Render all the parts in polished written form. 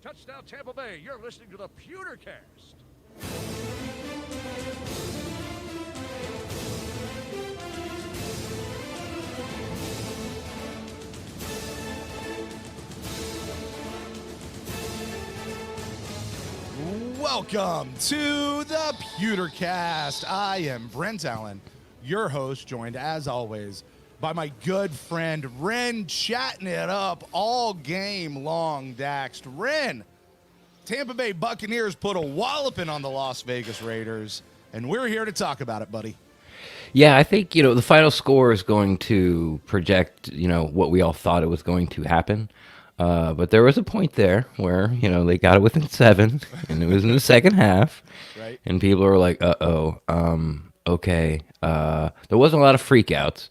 Touchdown Tampa Bay. You're listening to the PewterCast. Welcome to the PewterCast. I am Brent Allen, your host, joined as always by my good friend Ren, chatting it up all game long. Daxed. Ren, Tampa Bay Buccaneers put a walloping on the Las Vegas Raiders, and we're here to talk about it, buddy. Yeah, I think, the final score is going to project, what we all thought it was going to happen. But there was a point there where, they got it within 7, and it was in the second half. Right. And people were like, okay. There wasn't a lot of freakouts.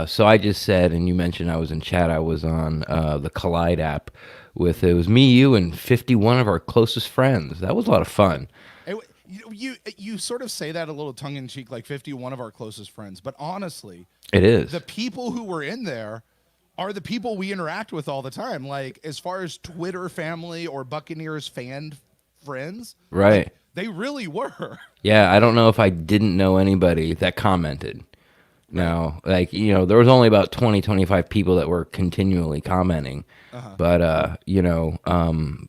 So I just said, and you mentioned I was in chat, I was on the Collide app it was me, you, and 51 of our closest friends. That was a lot of fun. You sort of say that a little tongue-in-cheek, like 51 of our closest friends. But honestly, it is. The people who were in there are the people we interact with all the time. Like, as far as Twitter family or Buccaneers fan friends. Right. Like, they really were. Yeah, I don't know if I didn't know anybody that commented. No, there was only about 20, 25 people that were continually commenting. But,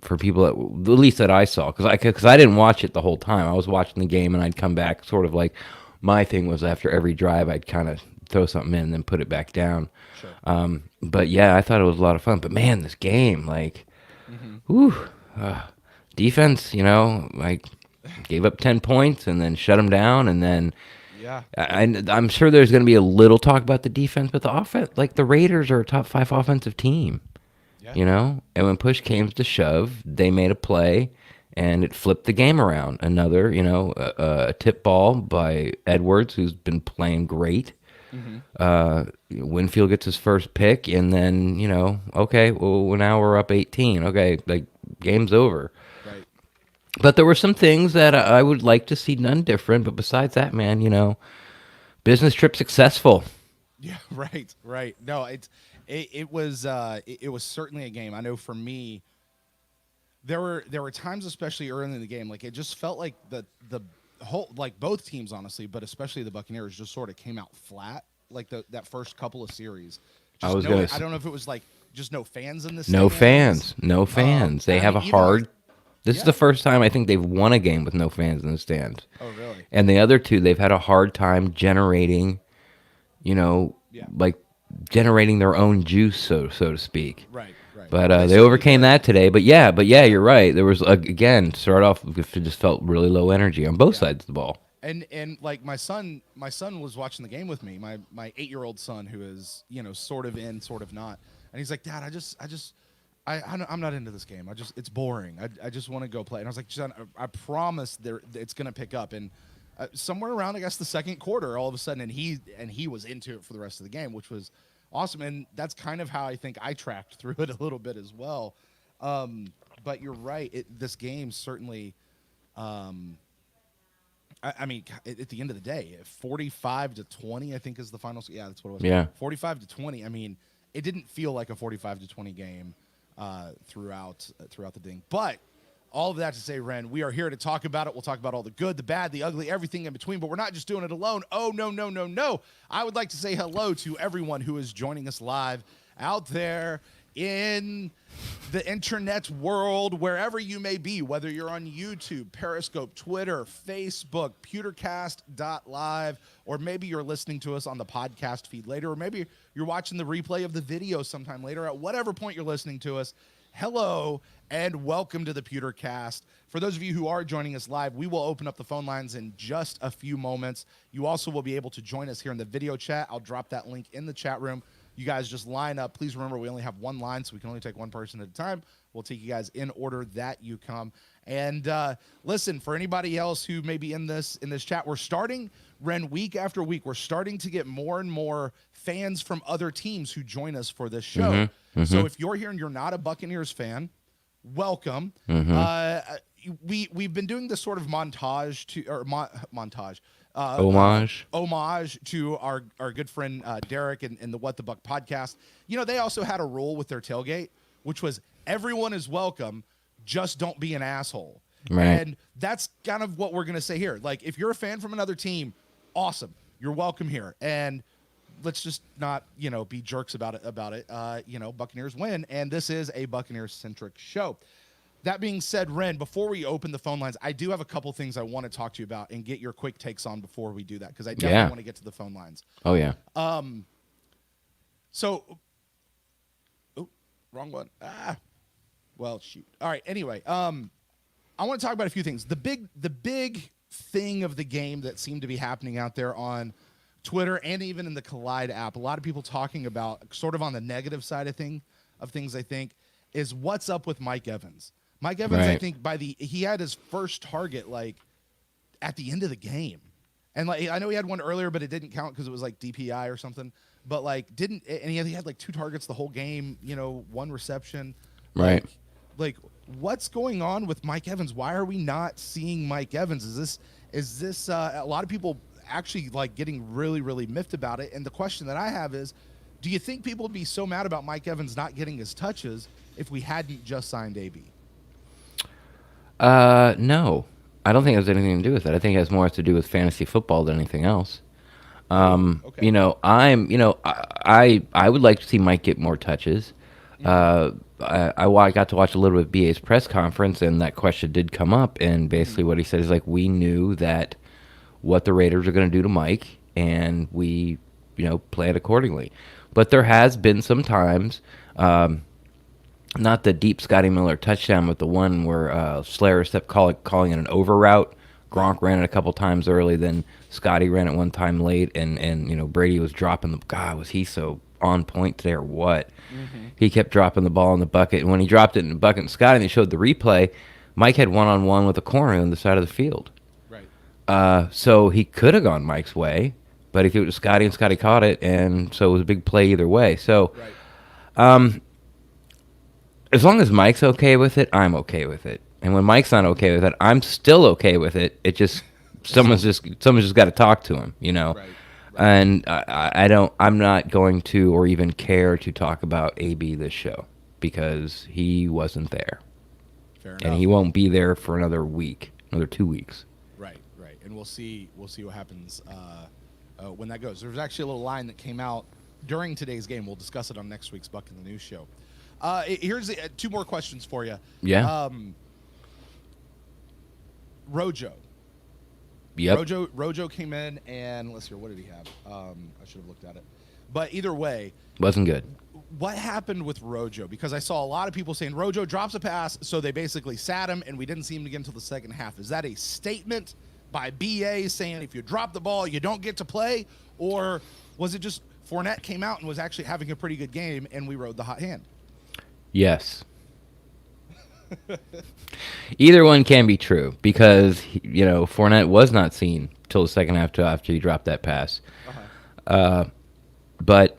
for people that, at least that I saw, because I didn't watch it the whole time. I was watching the game, and I'd come back sort of like, my thing was after every drive, I'd kind of throw something in and then put it back down. Sure. But, yeah, I thought it was a lot of fun. But, man, this game, defense, gave up 10 points and then shut them down, and then... Yeah, I'm sure there's going to be a little talk about the defense, but the offense, the Raiders are a top 5 offensive team, and when push came to shove, they made a play, and it flipped the game around. Another, a tip ball by Edwards, who's been playing great. Winfield gets his first pick, and then, okay, well, now we're up 18. Okay, game's over. But there were some things that I would like to see done different. But besides that, man, business trip successful. Yeah, right. No, it was certainly a game. I know for me, there were times, especially early in the game, like it just felt like the whole, like both teams, honestly, but especially the Buccaneers, just sort of came out flat. Like that first couple of series. I don't know if it was like just no fans in this. No fans. They have a hard. This is the first time I think they've won a game with no fans in the stands. Oh, really? And the other two, they've had a hard time generating, generating their own juice, so to speak. Right. But they overcame that today. But yeah, you're right. There was again, start off, it just felt really low energy on both sides of the ball. And like my son was watching the game with me. My 8-year-old son, who is sort of in, sort of not, and he's like, Dad, I'm not into this game. It's boring. I just want to go play. And I was like, John, I promise it's going to pick up. And somewhere around, I guess, the second quarter, all of a sudden, and he was into it for the rest of the game, which was awesome. And that's kind of how I think I tracked through it a little bit as well. But you're right. This game certainly, I mean, at the end of the day, 45-20, I think is the final. Yeah, that's what it was. Yeah. 45-20. I mean, it didn't feel like a 45-20 game. Throughout the thing. But all of that to say, Ren, we are here to talk about it. We'll talk about all the good, the bad, the ugly, everything in between, but we're not just doing it alone. Oh, no. I would like to say hello to everyone who is joining us live out there in the internet world, wherever you may be, whether you're on YouTube, Periscope, Twitter, Facebook, PewterCast.live, or maybe you're listening to us on the podcast feed later, or maybe you're watching the replay of the video sometime later. At whatever point you're listening to us, hello and welcome to the PewterCast. For those of you who are joining us live, we will open up the phone lines in just a few moments. You also will be able to join us here in the video chat. I'll drop that link in the chat room. You guys just line up. Please remember, we only have one line, so we can only take one person at a time. We'll take you guys in order that you come. And listen, for anybody else who may be in this chat, we're starting, Ren, week after week, we're starting to get more and more fans from other teams who join us for this show. So if you're here and you're not a Buccaneers fan, welcome. We've been doing this sort of homage to our good friend Derek and the What the Buck podcast. They also had a rule with their tailgate, which was everyone is welcome, just don't be an asshole. Right. And that's kind of what we're going to say here. Like, if you're a fan from another team, awesome. You're welcome here. And let's just not, be jerks about it. Buccaneers win. And this is a Buccaneers-centric show. That being said, Ren, before we open the phone lines, I do have a couple things I want to talk to you about and get your quick takes on before we do that, because I definitely want to get to the phone lines. Oh, yeah. So, wrong one. Well, shoot. All right. Anyway, I want to talk about a few things. The big thing of the game that seemed to be happening out there on Twitter and even in the Collide app, a lot of people talking about sort of on the negative side of things, I think, is what's up with Mike Evans. Mike Evans, right. I think he had his first target like at the end of the game. And like, I know he had one earlier, but it didn't count because it was like DPI or something. But like he had like 2 targets the whole game, 1 reception. Right. Like what's going on with Mike Evans? Why are we not seeing Mike Evans? Is this a lot of people actually like getting really, really miffed about it? And the question that I have is, do you think people would be so mad about Mike Evans not getting his touches if we hadn't just signed AB? No, I don't think it has anything to do with it. I think it has more to do with fantasy football than anything else. Okay. I would like to see Mike get more touches. I got to watch a little bit of BA's press conference, and that question did come up. And basically, what he said is like, we knew that what the Raiders are going to do to Mike, and we, planned accordingly. But there has been some times, not the deep Scotty Miller touchdown, but the one where Slayer kept calling it an over route. Gronk ran it a couple times early, then Scotty ran it one time late, and Brady was dropping the. God, was he so on point today or what? Mm-hmm. He kept dropping the ball in the bucket, and when he dropped it in the bucket and Scotty, and they showed the replay, Mike had one-on-one with a corner on the side of the field. Right. So he could have gone Mike's way, but he threw it to Scotty, and Scotty caught it, and so it was a big play either way. So, right. As long as Mike's okay with it, I'm okay with it. And when Mike's not okay with it, I'm still okay with it. It just someone's just got to talk to him, Right. And I'm not going to or even care to talk about AB this show because he wasn't there. Fair enough. And he won't be there for another 2 weeks. Right. And we'll see what happens when that goes. There's actually a little line that came out during today's game. We'll discuss it on next week's Buck in the News show. Here's 2 more questions for you. Yeah. Rojo. Yep. Rojo came in, and let's hear, what did he have? I should have looked at it. But either way, Wasn't good. What happened with Rojo? Because I saw a lot of people saying Rojo drops a pass, so they basically sat him, and we didn't see him again until the second half. Is that a statement by BA saying if you drop the ball, you don't get to play? Or was it just Fournette came out and was actually having a pretty good game, and we rode the hot hand? Yes. Either one can be true because, Fournette was not seen till the second half after he dropped that pass. But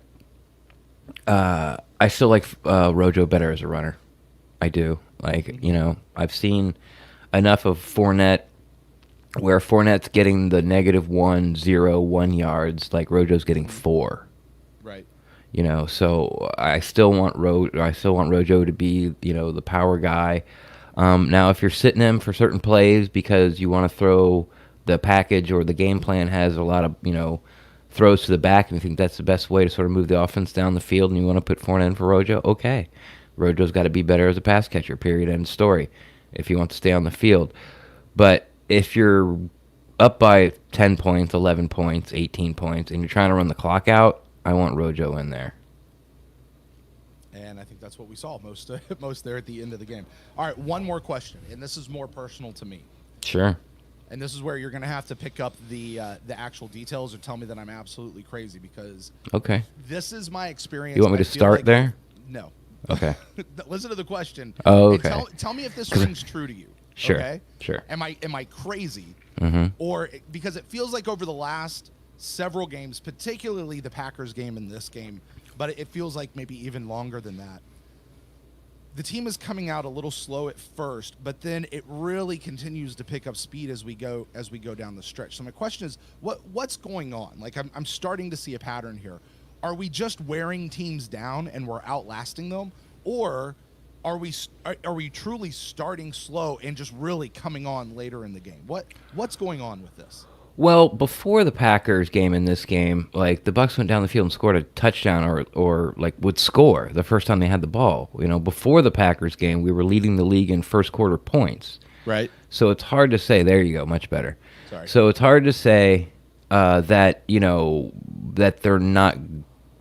I still like Rojo better as a runner. I do. I've seen enough of Fournette where Fournette's getting the -1, 0, 1 yards, like Rojo's getting 4. Right. So I still want Rojo to be, the power guy. Now, if you're sitting him for certain plays because you want to throw the package or the game plan has a lot of, throws to the back and you think that's the best way to sort of move the offense down the field and you want to put Fournette in for Rojo, okay. Rojo's got to be better as a pass catcher, period, end story, if you want to stay on the field. But if you're up by 10 points, 11 points, 18 points, and you're trying to run the clock out, I want Rojo in there. And I think that's what we saw most there at the end of the game. All right, one more question, and this is more personal to me. Sure. And this is where you're going to have to pick up the actual details or tell me that I'm absolutely crazy because this is my experience. You want me to start there? No. Okay. Listen to the question. Oh, okay. Tell me if this rings true to you. Sure. Okay? Sure. Am I crazy? Mm-hmm. Or because it feels like over the last several games, particularly the Packers game and this game, but it feels like maybe even longer than that. The team is coming out a little slow at first, but then it really continues to pick up speed as we go down the stretch. So my question is, what's going on? Like I'm starting to see a pattern here. Are we just wearing teams down and we're outlasting them, or are we truly starting slow and just really coming on later in the game? What's going on with this? Well, before the Packers game in this game, like the Bucs went down the field and scored a touchdown or like would score the first time they had the ball. Before the Packers game, we were leading the league in first quarter points. Right. So it's hard to say. There you go, much better. Sorry. So it's hard to say that they're not,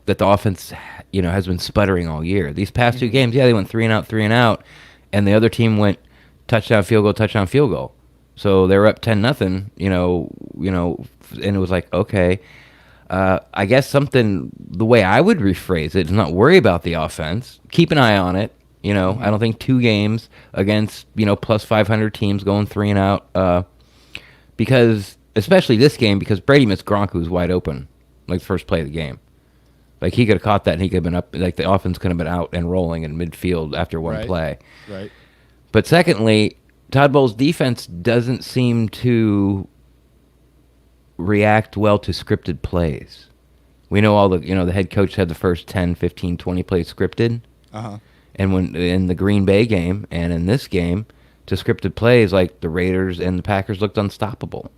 that the offense has been sputtering all year. These past two games, they went 3-and-out, and the other team went touchdown, field goal. So they were up 10-0, and it was like, okay, I guess the way I would rephrase it is not worry about the offense, keep an eye on it. I don't think 2 games against plus 500 teams going 3-and-out, because especially this game, because Brady missed Gronk, who was wide open, like the first play of the game. Like he could have caught that, and he could have been up. Like the offense could have been out and rolling in midfield after one play. Right. But secondly, Todd Bowles' defense doesn't seem to react well to scripted plays. We know all the head coach had the first 10, 15, 20 plays scripted. Uh-huh. And when in the Green Bay game and in this game, to scripted plays, like the Raiders and the Packers looked unstoppable.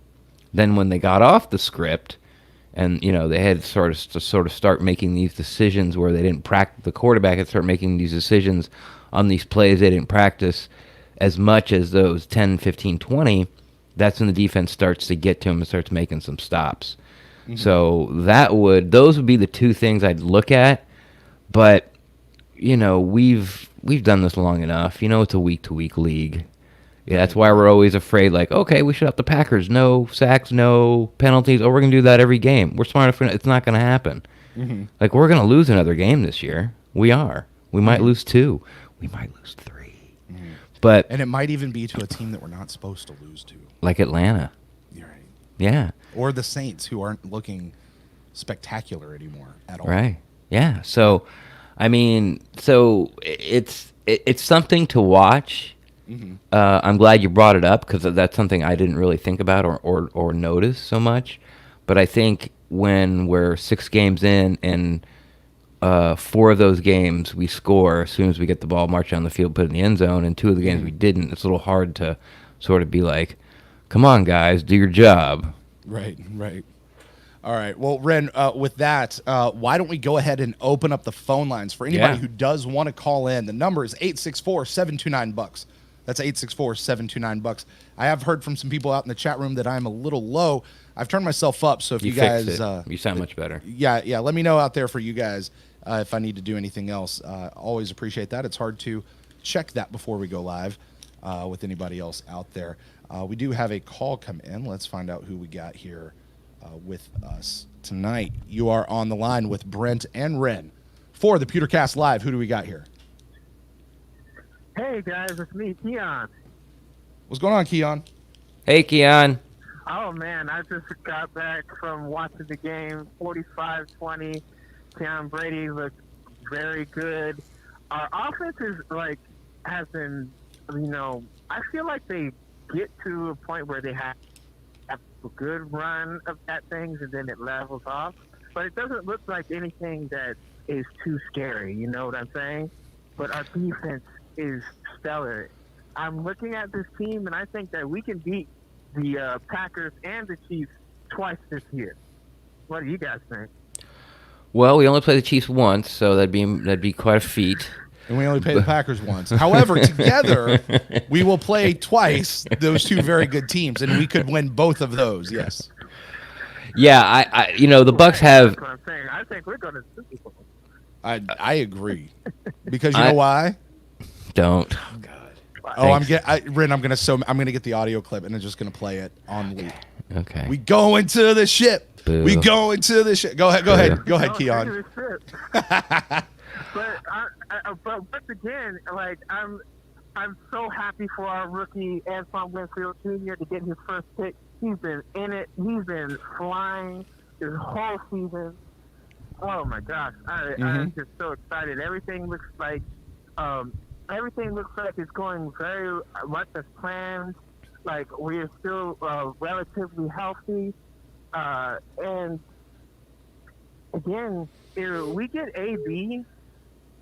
Then when they got off the script and, they had to start making these decisions where they didn't practice, the quarterback had to start making these decisions on these plays they didn't practice as much as those 10, 15, 20, that's when the defense starts to get to him and starts making some stops. Mm-hmm. So those would be the 2 things I'd look at. But, we've done this long enough. It's a week-to-week league. Yeah, that's why we're always afraid, like, okay, we shut up the Packers. No sacks, no penalties. Oh, we're going to do that every game. We're smart enough. It's not going to happen. Mm-hmm. Like, we're going to lose another game this year. We are. We might lose 2. We might lose 3. And it might even be to a team that we're not supposed to lose to. Like Atlanta. You're right. Yeah. Or the Saints, who aren't looking spectacular anymore at all. Right. Yeah. So, it's something to watch. Mm-hmm. I'm glad you brought it up because that's something I didn't really think about or notice so much. But I think when we're 6 games in and 4 of those games we score as soon as we get the ball, march down the field, put it in the end zone, and 2 of the games we didn't, it's a little hard to sort of be like, come on, guys, do your job. Right. All right. Well, Ren, with that, why don't we go ahead and open up the phone lines for anybody who does want to call in. The number is 864-729-BUCKS. That's 864-729-BUCKS. I have heard from some people out in the chat room that I'm a little low. I've turned myself up, so if you guys... you sound much better. Yeah, let me know out there for you guys if I need to do anything else. Always appreciate that. It's hard to check that before we go live with anybody else out there. We do have a call come in. Let's find out who we got here with us tonight. You are on the line with Brent and Ren for the PewterCast Live. Who do we got here? Hey, guys, it's me, Keon. What's going on, Keon? Hey, Keon. Oh, man, I just got back from watching the game, 45-20. Tom Brady looked very good. Our offense has been, I feel like they get to a point where they have a good run of that things and then it levels off. But it doesn't look like anything that is too scary, you know what I'm saying? But our defense is stellar. I'm looking at this team, and I think that we can beat the Packers and the Chiefs twice this year. What do you guys think? Well, we only play the Chiefs once, so that'd be quite a feat. And we only play the Packers once. However, together, we will play twice those 2 very good teams, and we could win both of those, yes. Yeah, the Bucs have... That's what I'm saying. I think we're going to Super Bowl. I agree. Because you know why? Don't. Oh, God. Ren, I'm gonna get the audio clip and I'm just gonna play it on loop. Okay. We go into the ship. Boo. We go into the ship. Go ahead, Keon. But once again, I'm so happy for our rookie Antoine Winfield Jr. to get his first pick. He's been in it. He's been flying this whole season. Oh my gosh, I'm just so excited. Everything looks like it's going very much as planned. Like we're still relatively healthy, and again, if we get AB,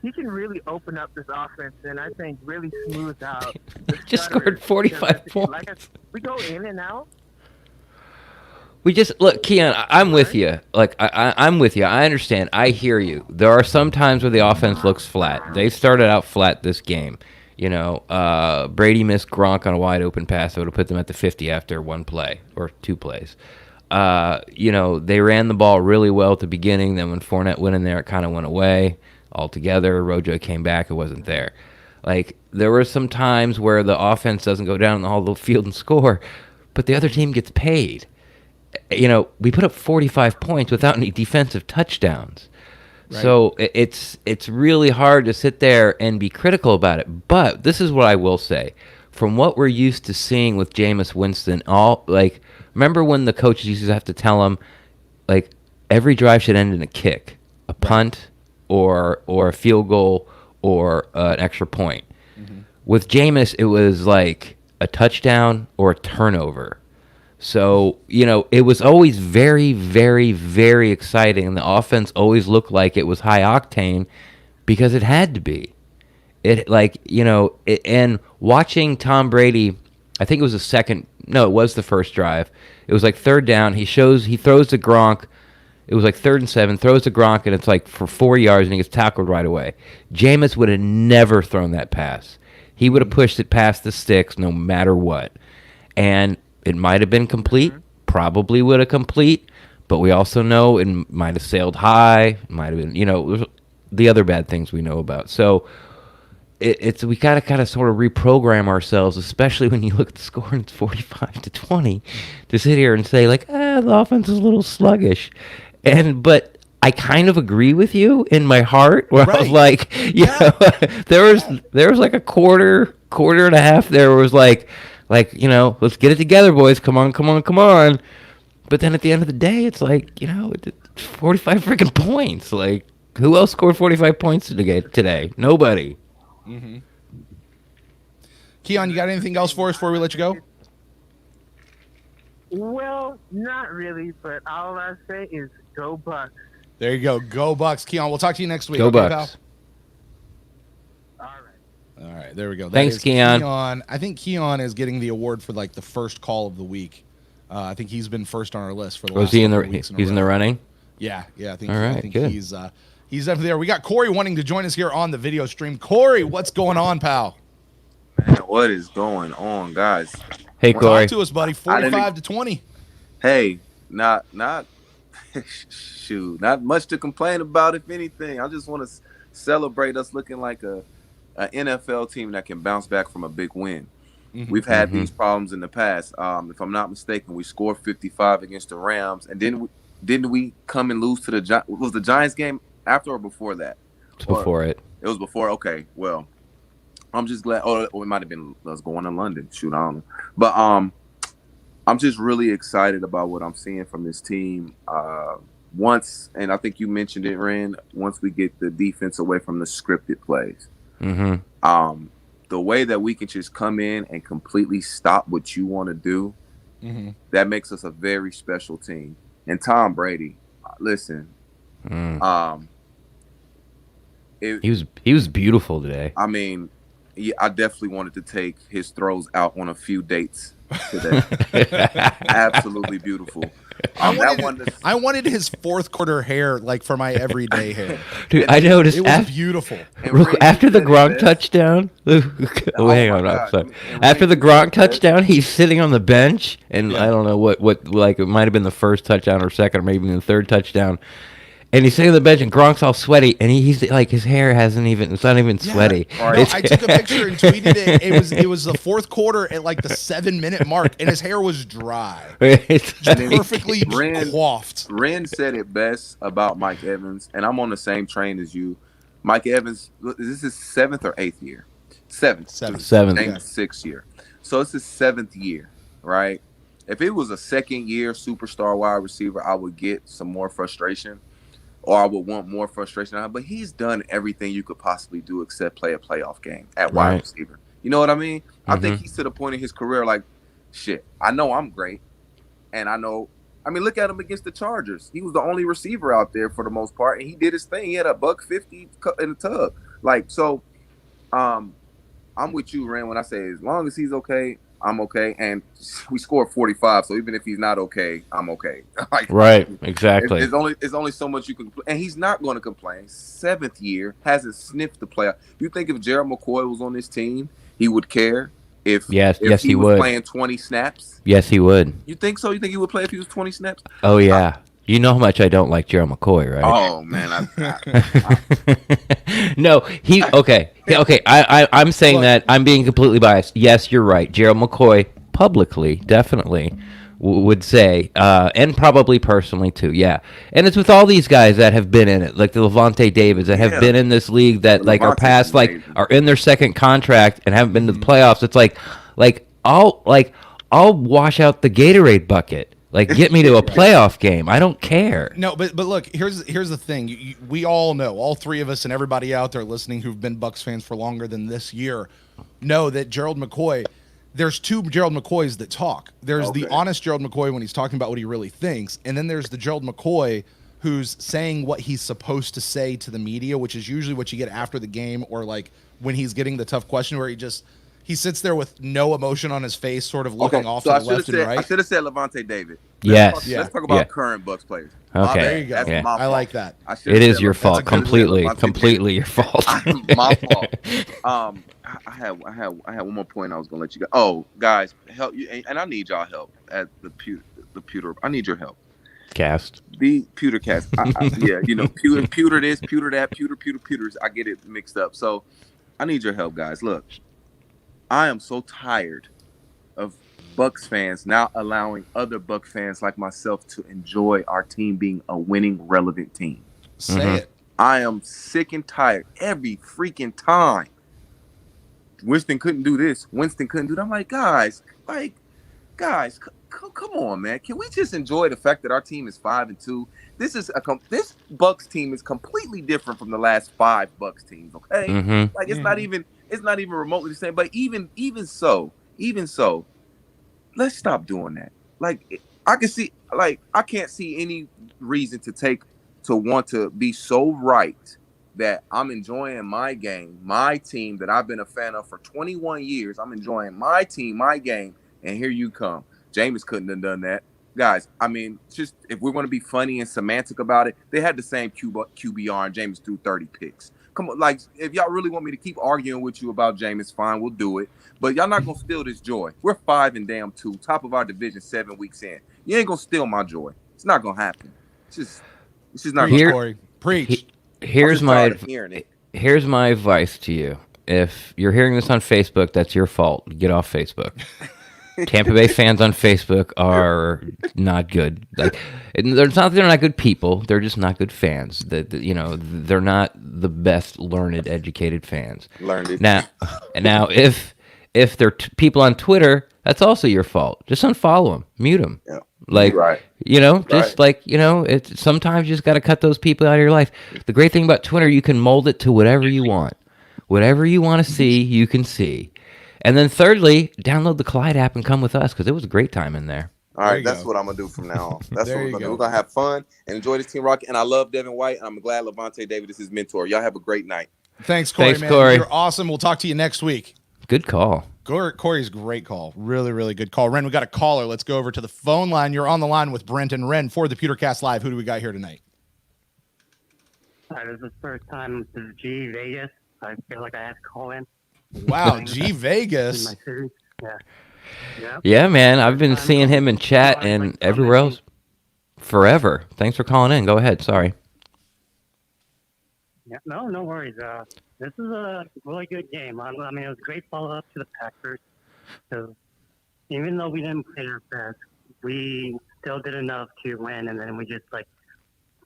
he can really open up this offense and I think really smooth out the Just stutters. scored 45 Because, points. we go in and out. We just look, Keon. I'm with you. Like I'm with you. I understand. I hear you. There are some times where the offense looks flat. They started out flat this game. You know, Brady missed Gronk on a wide open pass that would have put them at the 50 after one play or two plays. You know, they ran the ball really well at the beginning. Then when Fournette went in there, it kind of went away altogether. Rojo came back. It wasn't there. Like, there were some times where the offense doesn't go down the whole little field and score, but the other team gets paid. You know, we put up 45 points without any defensive touchdowns. Right. So it's really hard to sit there and be critical about it. But this is what I will say. From what we're used to seeing with Jameis Winston, remember when the coaches used to have to tell him, like, every drive should end in a kick, a punt, or a field goal, or an extra point. Mm-hmm. With Jameis, it was like a touchdown or a turnover. So, you know, it was always very, very, very exciting, and the offense always looked like it was high octane because it had to be. And watching Tom Brady, I think it was it was the first drive. It was like third down. He throws to Gronk. It was like 3rd and 7, throws to Gronk, and it's like for 4 yards, and he gets tackled right away. Jameis would have never thrown that pass. He would have pushed it past the sticks no matter what. And it might have been complete, probably would have complete, but we also know it might have sailed high, might have been, you know, the other bad things we know about. So we got to kind of sort of reprogram ourselves, especially when you look at the score and it's 45-20, to sit here and say, like, the offense is a little sluggish. But I kind of agree with you in my heart, where I was like, you know, there was like a quarter and a half there where it was like, you know, let's get it together, boys. Come on. But then at the end of the day, it's like, you know, it's 45 freaking points. Like, who else scored 45 points today? Nobody. Mm-hmm. Keon, you got anything else for us before we let you go? Well, not really, but all I say is go Bucs. There you go. Go Bucs. Keon, we'll talk to you next week. Go okay, Bucs. Pal? All right, there we go. Thanks, Keon. I think Keon is getting the award for like the first call of the week. I think he's been first on our list for the last couple of weeks. He's in the running? Yeah. I think, all right, I think good. He's definitely there. We got Corey wanting to join us here on the video stream. Corey, what's going on, pal? Man, what is going on, guys? Hey, Corey. Talk to us, buddy. 45-20. Hey, not shoot, not much to complain about, if anything. I just want to celebrate us looking like a NFL team that can bounce back from a big win. Mm-hmm. We've had these problems in the past. If I'm not mistaken, we scored 55 against the Rams, and didn't we come and lose to the Giants? Was the Giants game after or before that? It's before it. It was before. Okay, well, I'm just glad. Oh, it might have been us going to London. Shoot, I don't know. But I'm just really excited about what I'm seeing from this team. Once, and I think you mentioned it, Ren, once we get the defense away from the scripted plays. Mm-hmm. The way that we can just come in and completely stop what you want to do, that makes us a very special team. And Tom Brady, listen, he was beautiful today. I mean, I definitely wanted to take his throws out on a few dates today. Absolutely beautiful. I wanted his fourth quarter hair like for my everyday hair. Dude, I noticed it was beautiful. After the Gronk touchdown, hang on, I'm sorry. After the Gronk touchdown, he's sitting on the bench, and I don't know what like it might have been the first touchdown or second, or maybe the third touchdown. And he's sitting on the bench, and Gronk's all sweaty, and he's like, his hair it's not even sweaty. No, I took a picture and tweeted it. It was the fourth quarter at like the 7-minute mark, and his hair was dry. Just perfectly coiffed. Ren said it best about Mike Evans, and I'm on the same train as you. Mike Evans, is this his 7th or 8th year? Seventh. 6th year. So it's his 7th year, right? If it was a second year superstar wide receiver, I would get some more frustration. Or I would want more frustration out of him. But he's done everything you could possibly do except play a playoff game at wide receiver. You know what I mean? Mm-hmm. I think he's to the point in his career like, shit, I know I'm great. And I know, look at him against the Chargers. He was the only receiver out there for the most part. And he did his thing. He had a $150 in the tug. Like so, I'm with you, Ren. When I say as long as he's okay, I'm okay. And we scored 45, so even if he's not okay, I'm okay. Like, Right, exactly. It's only so much you can. And he's not going to complain. 7th year, hasn't sniffed the playoff. You think if Gerald McCoy was on this team, he would care? If yes, he was would. Playing 20 snaps. Yes, he would. You think so? You think he would play if he was 20 snaps? Oh yeah. You know how much I don't like Gerald McCoy, right? Oh man, No, okay. I'm saying that I'm being completely biased. Yes, you're right. Gerald McCoy publicly, definitely would say, and probably personally too. Yeah, and it's with all these guys that have been in it, like the Levante Davids that have been in this league that like are past, like are in their second contract and haven't been to the playoffs. It's like I'll wash out the Gatorade bucket. Like, get me to a playoff game. I don't care. No, but look, here's the thing. We all know, all three of us and everybody out there listening who've been Bucs fans for longer than this year, know that Gerald McCoy, there's two Gerald McCoys that talk. There's the honest Gerald McCoy when he's talking about what he really thinks, and then there's the Gerald McCoy who's saying what he's supposed to say to the media, which is usually what you get after the game or like when he's getting the tough question where he sits there with no emotion on his face, sort of looking off to the left and right. I should have said Levante David. Let's talk about current Bucs players. Okay. There you go. That's my fault. I like that. It is your fault. Completely your fault. My fault. I had one more point I was gonna let you go. Oh, guys, help you, and I need y'all help at the pewter. I need your help. Cast. The PewterCast. Yeah, you know, pewter this, pewter that, pewters. I get it mixed up. So I need your help, guys. Look. I am so tired of Bucs fans now allowing other Bucs fans like myself to enjoy our team being a winning, relevant team. Say it. I am sick and tired every freaking time. Winston couldn't do this. Winston couldn't do that. I'm like, guys, come on, man. Can we just enjoy the fact that our team is 5-2? This Bucs team is completely different from the last 5 Bucs teams. Okay, like it's not even remotely the same. But even so, let's stop doing that. Like I can't see any reason to want to be so right that I'm enjoying my game, my team that I've been a fan of for 21 years. I'm enjoying my team, my game, and here you come. Jameis couldn't have done that. Guys, I mean, just if we're going to be funny and semantic about it, they had the same QBR and Jameis threw 30 picks. Come on, like, if y'all really want me to keep arguing with you about Jameis, fine, we'll do it. But y'all not going to steal this joy. We're 5-2, top of our division 7 weeks in. You ain't going to steal my joy. It's not going to happen. It's just not going to happen. Preach. Here's my advice to you. If you're hearing this on Facebook, that's your fault. Get off Facebook. Tampa Bay fans on Facebook are not good. Like, it's not that they're not good people; they're just not good fans. They're not the best learned, educated fans. Now, if they're people on Twitter, that's also your fault. Just unfollow them, mute them. Yeah. Like, right. It's sometimes you just got to cut those people out of your life. The great thing about Twitter, you can mold it to whatever you want. Whatever you want to see, you can see. And then thirdly, download the Clyde app and come with us because it was a great time in there. All right, that's what I'm going to do from now on. That's what we're going to do. We're going to have fun and enjoy this Team Rocket. And I love Devon White. And I'm glad Levante David is his mentor. Y'all have a great night. Thanks, Corey, man. Corey. You're awesome. We'll talk to you next week. Good call. Corey's great call. Really, really good call. Ren, we got a caller. Let's go over to the phone line. You're on the line with Brent and Ren for the PewterCast Live. Who do we got here tonight? This is the first time this is G Vegas. I feel like I have to call in. Wow, G Vegas. Yeah, man. I've been seeing him in chat and everywhere else forever. Thanks for calling in. Go ahead. Sorry. Yeah, no worries. This is a really good game. I mean, it was a great follow-up to the Packers. So even though we didn't play our best, we still did enough to win, and then we just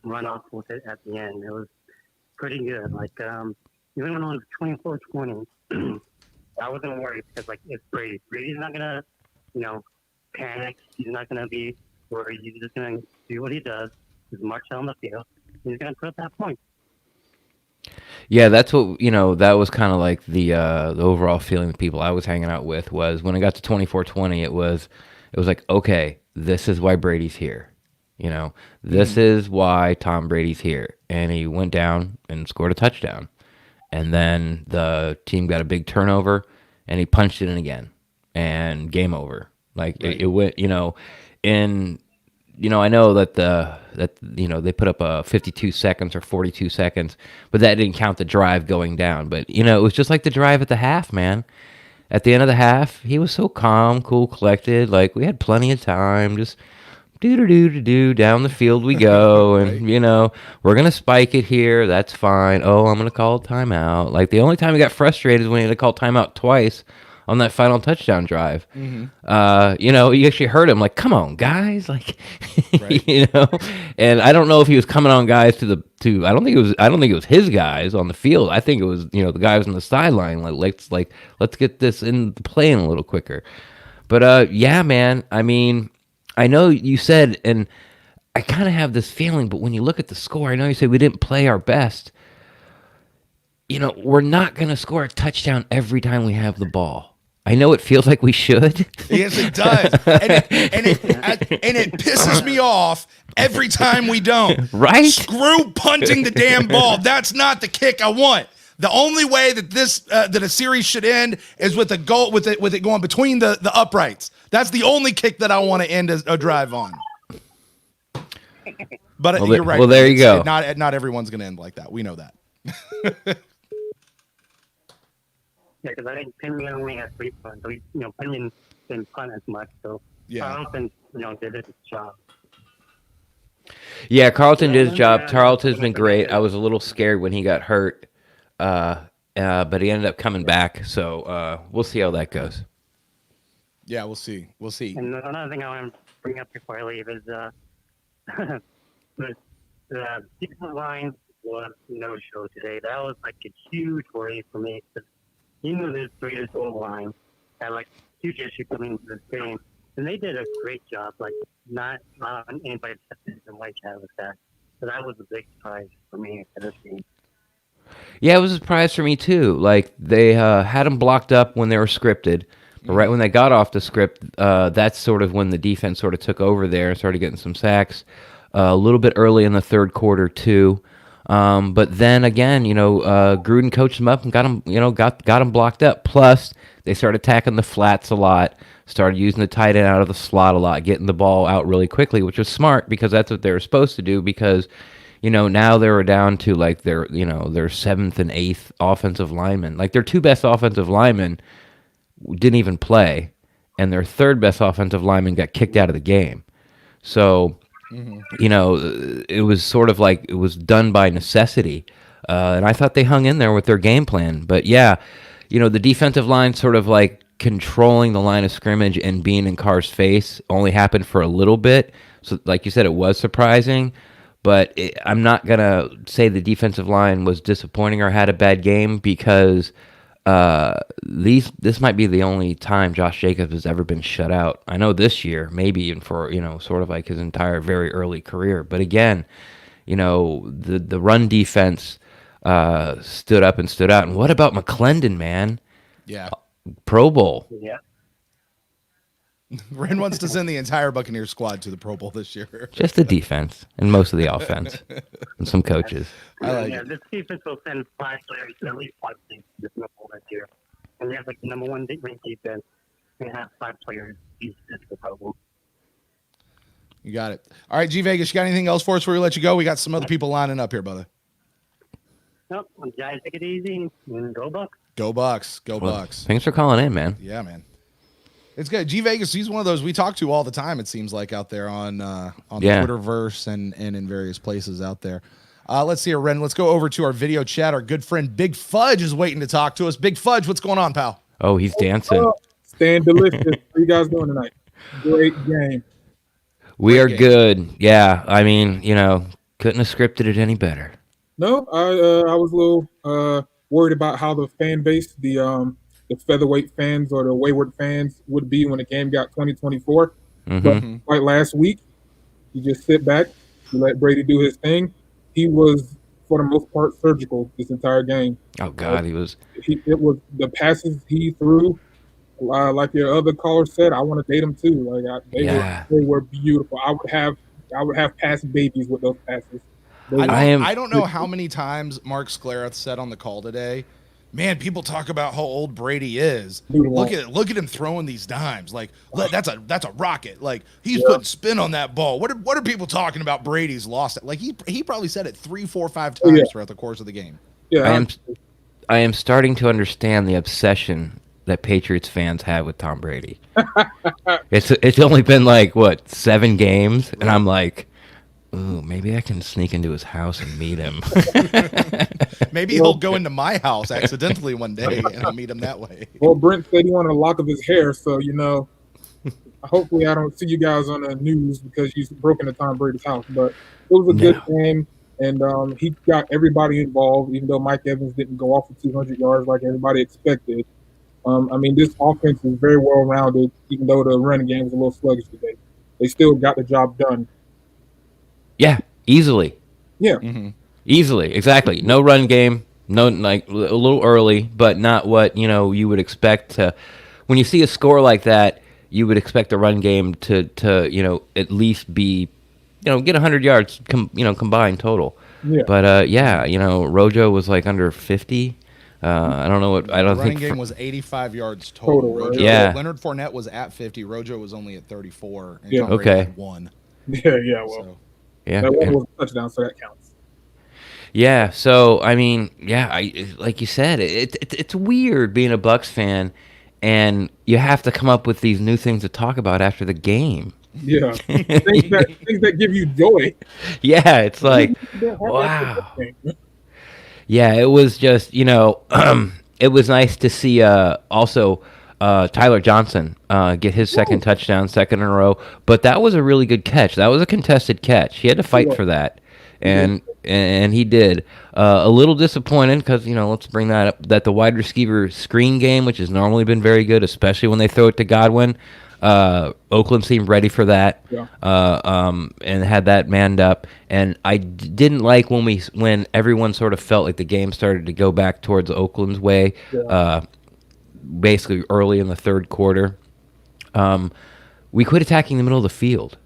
run off with it at the end. It was pretty good. Even when it was 24-20, I wasn't worried because it's Brady. Brady's not gonna, panic. He's not gonna be worried. He's just gonna do what he does. He's march down the field. He's gonna put up that point. Yeah, that's what that was kind of like the overall feeling the people I was hanging out with was when it got to 24-20, it was like, okay, this is why Brady's here. This is why Tom Brady's here. And he went down and scored a touchdown. and then the team got a big turnover, and he punched it in again, and game over. Like it went, in. I know that they put up a 52 seconds or 42 seconds, but that didn't count the drive going down. But it was just like the drive at the half, man. At the end of the half, he was so calm, cool, collected. Like we had plenty of time, just do down the field we go, and we're gonna spike it here. That's fine. Oh, I'm gonna call a timeout. Like the only time he got frustrated is when he had to call timeout twice on that final touchdown drive. Mm-hmm. You actually heard him like, "Come on, guys!" Like, And I don't know if he was coming on guys to. I don't think it was his guys on the field. I think it was the guys on the sideline. Let's get this in playing a little quicker. But yeah, man. I mean, I know you said, and I kind of have this feeling. But when you look at the score, I know you said we didn't play our best. We're not going to score a touchdown every time we have the ball. I know it feels like we should. Yes, it does. And it pisses me off every time we don't. Right? Screw punting the damn ball. That's not the kick I want. The only way that that a series should end is with a goal, with it going between the uprights. That's the only kick that I want to end a drive on. But you're right. Well, there you go. Not everyone's going to end like that. We know that. Yeah, because I think Penman only had 3 punts. So, Penman didn't punt as much. So, Carlton, did his job. Yeah, Carlton did his job. Carlton's been great. I was a little scared when he got hurt, but he ended up coming back. So we'll see how that goes. Yeah, we'll see. We'll see. And another thing I want to bring up before I leave is the defensive line was no-show today. That was like a huge worry for me. This greatest O-line had like huge issue coming into this game, and they did a great job. Like not anybody tested and White had with that. So that was a big surprise for me for this game. Yeah, it was a surprise for me too. Like they had them blocked up when they were scripted, but right when they got off the script, that's sort of when the defense sort of took over there and started getting some sacks. A little bit early in the third quarter too. But then again, Gruden coached them up and got them blocked up. Plus, they started attacking the flats a lot, started using the tight end out of the slot a lot, getting the ball out really quickly, which was smart because that's what they were supposed to do. Because, now they were down to like their 7th and 8th offensive linemen. Like their 2 best offensive linemen didn't even play, and their 3rd best offensive lineman got kicked out of the game. So. It was sort of like it was done by necessity. And I thought they hung in there with their game plan. But yeah, the defensive line sort of like controlling the line of scrimmage and being in Carr's face only happened for a little bit. So like you said, it was surprising. But I'm not going to say the defensive line was disappointing or had a bad game because this might be the only time Josh Jacobs has ever been shut out. I know this year, maybe even for, sort of like his entire very early career. But again, the run defense stood up and stood out. And what about McClendon, man? Yeah. Pro Bowl. Yeah. Ren wants to send the entire Buccaneers squad to the Pro Bowl this year. Just the defense and most of the offense and some coaches. This defense will send 5 players, at least 5 things to the Pro Bowl this year. And they have like the number 1 ranked defense. They have 5 players each to the Pro Bowl. You got it. All right, G Vegas, you got anything else for us before we let you go? We got some other people lining up here, brother. Nope. Guys, take it easy and go Bucs. Go Bucs. Go Bucs. Thanks for calling in, man. Yeah, man. It's good. G Vegas, he's one of those we talk to all the time, it seems like, out there on the Twitterverse and in various places out there. Let's see here, Ren. Let's go over to our video chat. Our good friend Big Fudge is waiting to talk to us. Big Fudge, what's going on, pal? Oh, he's dancing. Staying delicious. How you guys doing tonight? Great game. We are good. Yeah, I mean, couldn't have scripted it any better. No, I was a little worried about how the fan base, the featherweight fans or the wayward fans would be when the game got 20-24. Mm-hmm. But like last week, you just sit back, you let Brady do his thing. He was, for the most part, surgical this entire game. Oh God, he was. It was the passes he threw. Like your other caller said, I want to date them too. Like they were beautiful. I would have passed babies with those passes. I don't know how many times Mark Schlereth said on the call today, man, people talk about how old Brady is. Look at him throwing these dimes. Like that's a rocket. Like he's putting spin on that ball. What are people talking about? Brady's lost it. Like he probably said it 3, 4, 5 times throughout the course of the game. Yeah, I am starting to understand the obsession that Patriots fans have with Tom Brady. It's only been like 7 games, and I'm like, ooh, maybe I can sneak into his house and meet him. Maybe he'll go into my house accidentally one day, and I'll meet him that way. Well, Brent said he wanted a lock of his hair, so hopefully I don't see you guys on the news because you broke into Tom Brady's house. But it was a good game, and he got everybody involved, even though Mike Evans didn't go off for 200 yards like everybody expected. This offense is very well-rounded, even though the running game was a little sluggish today. They still got the job done. Yeah, easily. Yeah. Mm-hmm. Easily, exactly. No run game, a little early, but not what, you would expect to. When you see a score like that, you would expect a run game to at least be, get 100 yards, combined total. Yeah. But, Rojo was like under 50. I don't know what. I don't running think game was 85 yards total. Rojo, yeah. Leonard Fournette was at 50. Rojo was only at 34. And Yeah. Tom Brady had 1. Yeah. Well, So. Yeah. That one was a touchdown, so that counts. Yeah. So like you said, it's weird being a Bucs fan, and you have to come up with these new things to talk about after the game. Yeah. things that give you joy. Yeah, it's like, wow. Yeah, it was just, it was nice to see also Tyler Johnson get his second touchdown, second in a row. But that was a really good catch. That was a contested catch. He had to fight for that, and he did. A little disappointed because, let's bring that up, that the wide receiver screen game, which has normally been very good, especially when they throw it to Godwin, Oakland seemed ready for that, and had that manned up. And I didn't like when everyone sort of felt like the game started to go back towards Oakland's way, basically early in the third quarter. We quit attacking the middle of the field,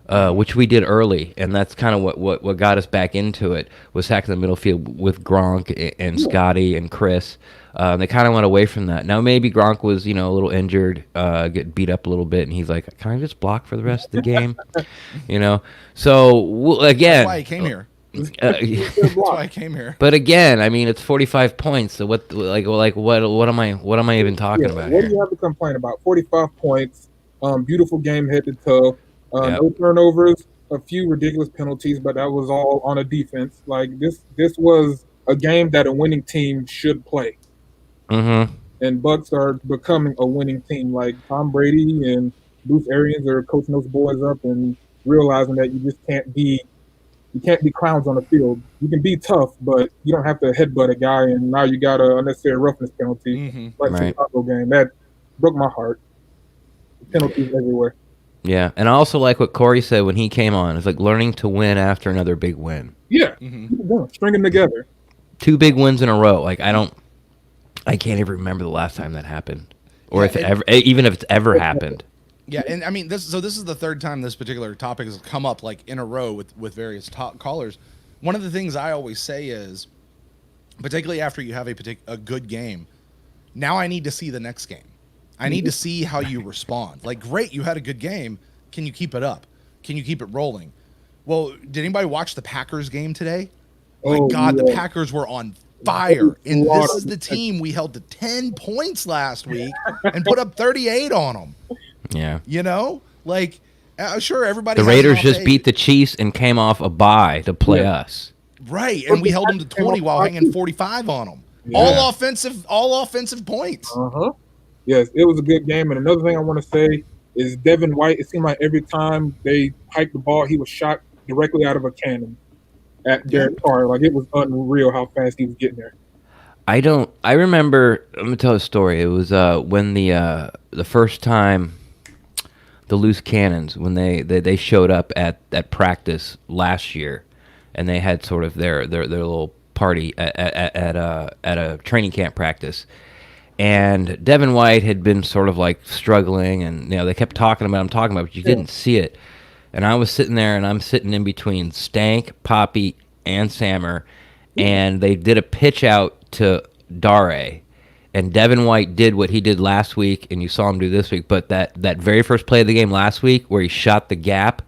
which we did early, and that's kind of what got us back into it, was attacking the middle field with Gronk and Scotty and Chris. They kind of went away from that. Now maybe Gronk was, a little injured, get beat up a little bit, and he's like, "Can I just block for the rest of the game?" So again, that's why he came here. That's why I came here. But again, it's 45 points. So what am I even talking about? What do you have to complain about? 45 points, beautiful game head to toe, no turnovers, a few ridiculous penalties, but that was all on a defense. Like this was a game that a winning team should play. Mm-hmm. And Bucs are becoming a winning team. Like Tom Brady and Bruce Arians are coaching those boys up and realizing that you just can't be clowns on the field. You can be tough, but you don't have to headbutt a guy, and now you got an unnecessary roughness penalty. Like the Chicago game. That broke my heart. Penalties everywhere. Yeah, and I also like what Corey said when he came on. It's like learning to win after another big win. Yeah, string them together. 2 big wins in a row. Like I can't even remember the last time that happened, or if it's ever happened. Yeah, and this is the third time this particular topic has come up like in a row with various top callers. One of the things I always say is, particularly after you have a good game, now I need to see the next game. I need to see how you respond. Like, great, you had a good game. Can you keep it up? Can you keep it rolling? Well, did anybody watch the Packers game today? My God, the Packers were on fire. And this is the team we held to 10 points last week and put up 38 on them. Yeah. Sure, everybody. The Raiders just beat the Chiefs and came off a bye to play us. Right, and we held them to 20 while hanging 45 on them. Yeah. All offensive points. Yes, it was a good game. And another thing I want to say is Devon White. It seemed like every time they hiked the ball, he was shot directly out of a cannon at Derek Carr. Like, it was unreal how fast he was getting there. I remember. Let me tell a story. It was when the first time the Loose Cannons, when they showed up at practice last year, and they had sort of their little party at a training camp practice. And Devon White had been sort of like struggling, and they kept talking about him, but you didn't see it. and I was sitting there, and I'm sitting in between Stank, Poppy, and Sammer, and they did a pitch out to Dare, and Devon White did what he did last week, and you saw him do this week. But that very first play of the game last week, where he shot the gap,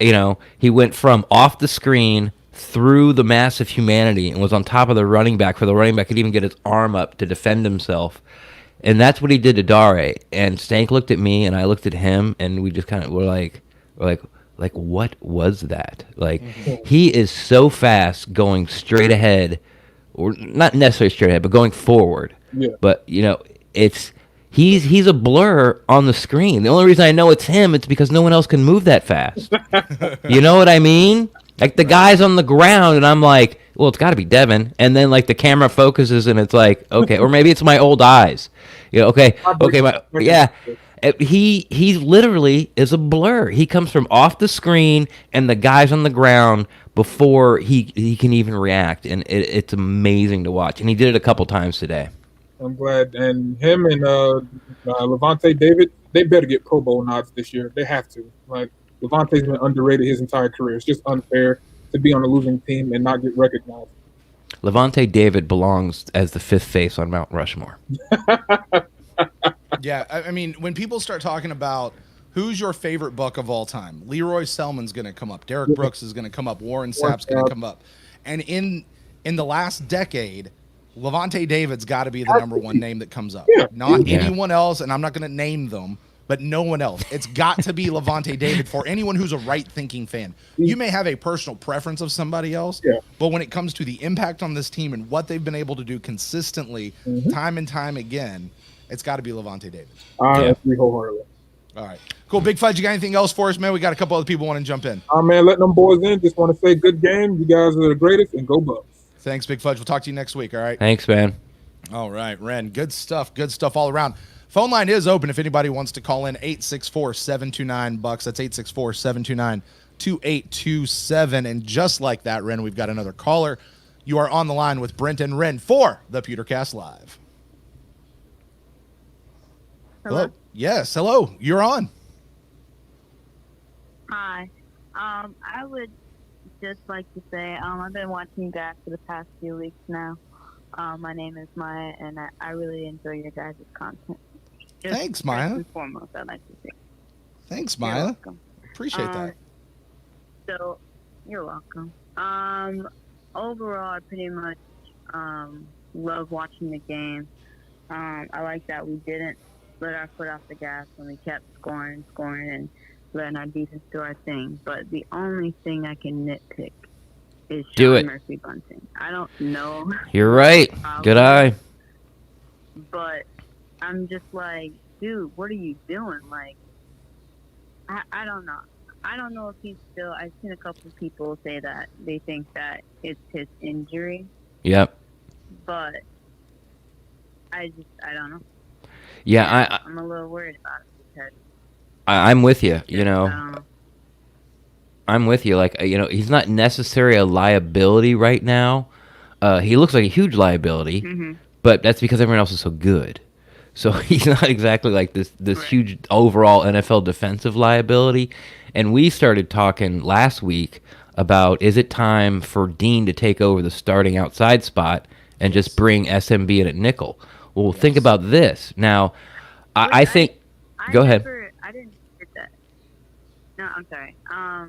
he went from off the screen through the mass of humanity and was on top of the running back, for the running back could even get his arm up to defend himself. And that's what he did to Dare. And Stank looked at me, and I looked at him, and we just kind of were like, what was that? Like, he is so fast going straight ahead, or not necessarily straight ahead, but going forward. Yeah. But he's a blur on the screen. The only reason I know it's him, it's because no one else can move that fast. You know what I mean? Like, the guy's on the ground, and I'm like, well, it's got to be Devon. And then, like, the camera focuses, and it's like, okay, or maybe it's my old eyes. Okay, yeah. He literally is a blur. He comes from off the screen, and the guy's on the ground before he can even react, and it's amazing to watch. And he did it a couple times today. I'm glad. And him and Levante David, they better get Pro Bowl nods this year. They have to. Like, Levante's been underrated his entire career. It's just unfair to be on a losing team and not get recognized. Levante David belongs as the fifth face on Mount Rushmore. Yeah, I mean, when people start talking about who's your favorite Buck of all time, Leroy Selman's going to come up. Derek Brooks is going to come up. Warren Sapp's going to come up. And in the last decade, Levante David's got to be the number one name that comes up. Not anyone else, and I'm not going to name them, but no one else. It's got to be Levante David for anyone who's a right-thinking fan. You may have a personal preference of somebody else, but when it comes to the impact on this team and what they've been able to do consistently, time and time again, it's got to be Levante David. I agree wholeheartedly. All right. Cool. Big Fudge, you got anything else for us, man? We got a couple other people want to jump in. Man, letting them boys in. Just want to say good game. You guys are the greatest, and go Bucs. Thanks, Big Fudge. We'll talk to you next week, all right? Thanks, man. All right, Ren. Good stuff. Good stuff all around. Phone line is open if anybody wants to call in. 864-729-BUCKS. That's 864-729-2827. And just like that, Ren, we've got another caller. You are on the line with Brent and Ren for the PewterCast Live. Hello? Yes, hello. You're on. Hi. I would just like to say I've been watching you guys for the past few weeks now. My name is Maya, and I really enjoy your guys' content. Thanks, Maya. First and foremost, I'd like to say. Thanks, Maya. You're welcome. Appreciate that. So, you're welcome. Overall, I pretty much love watching the game. I like that we didn't let our foot off the gas when we kept scoring, and letting our defense do our thing. But the only thing I can nitpick is Sean Murphy Bunting. I don't know. You're right. Good eye. But I'm just like, dude, what are you doing? Like, I don't know. I don't know if he's still. I've seen a couple of people say that they think that it's his injury. Yep. But I don't know. Yeah, I'm a little worried about it because I'm with you. I'm with you. Like, he's not necessarily a liability right now. He looks like a huge liability, but that's because everyone else is so good. So he's not exactly like this huge overall NFL defensive liability. And we started talking last week about, is it time for Dean to take over the starting outside spot and just bring SMB in at nickel? Well, think about this. Now, I think... Go ahead. I didn't get that. No, I'm sorry. I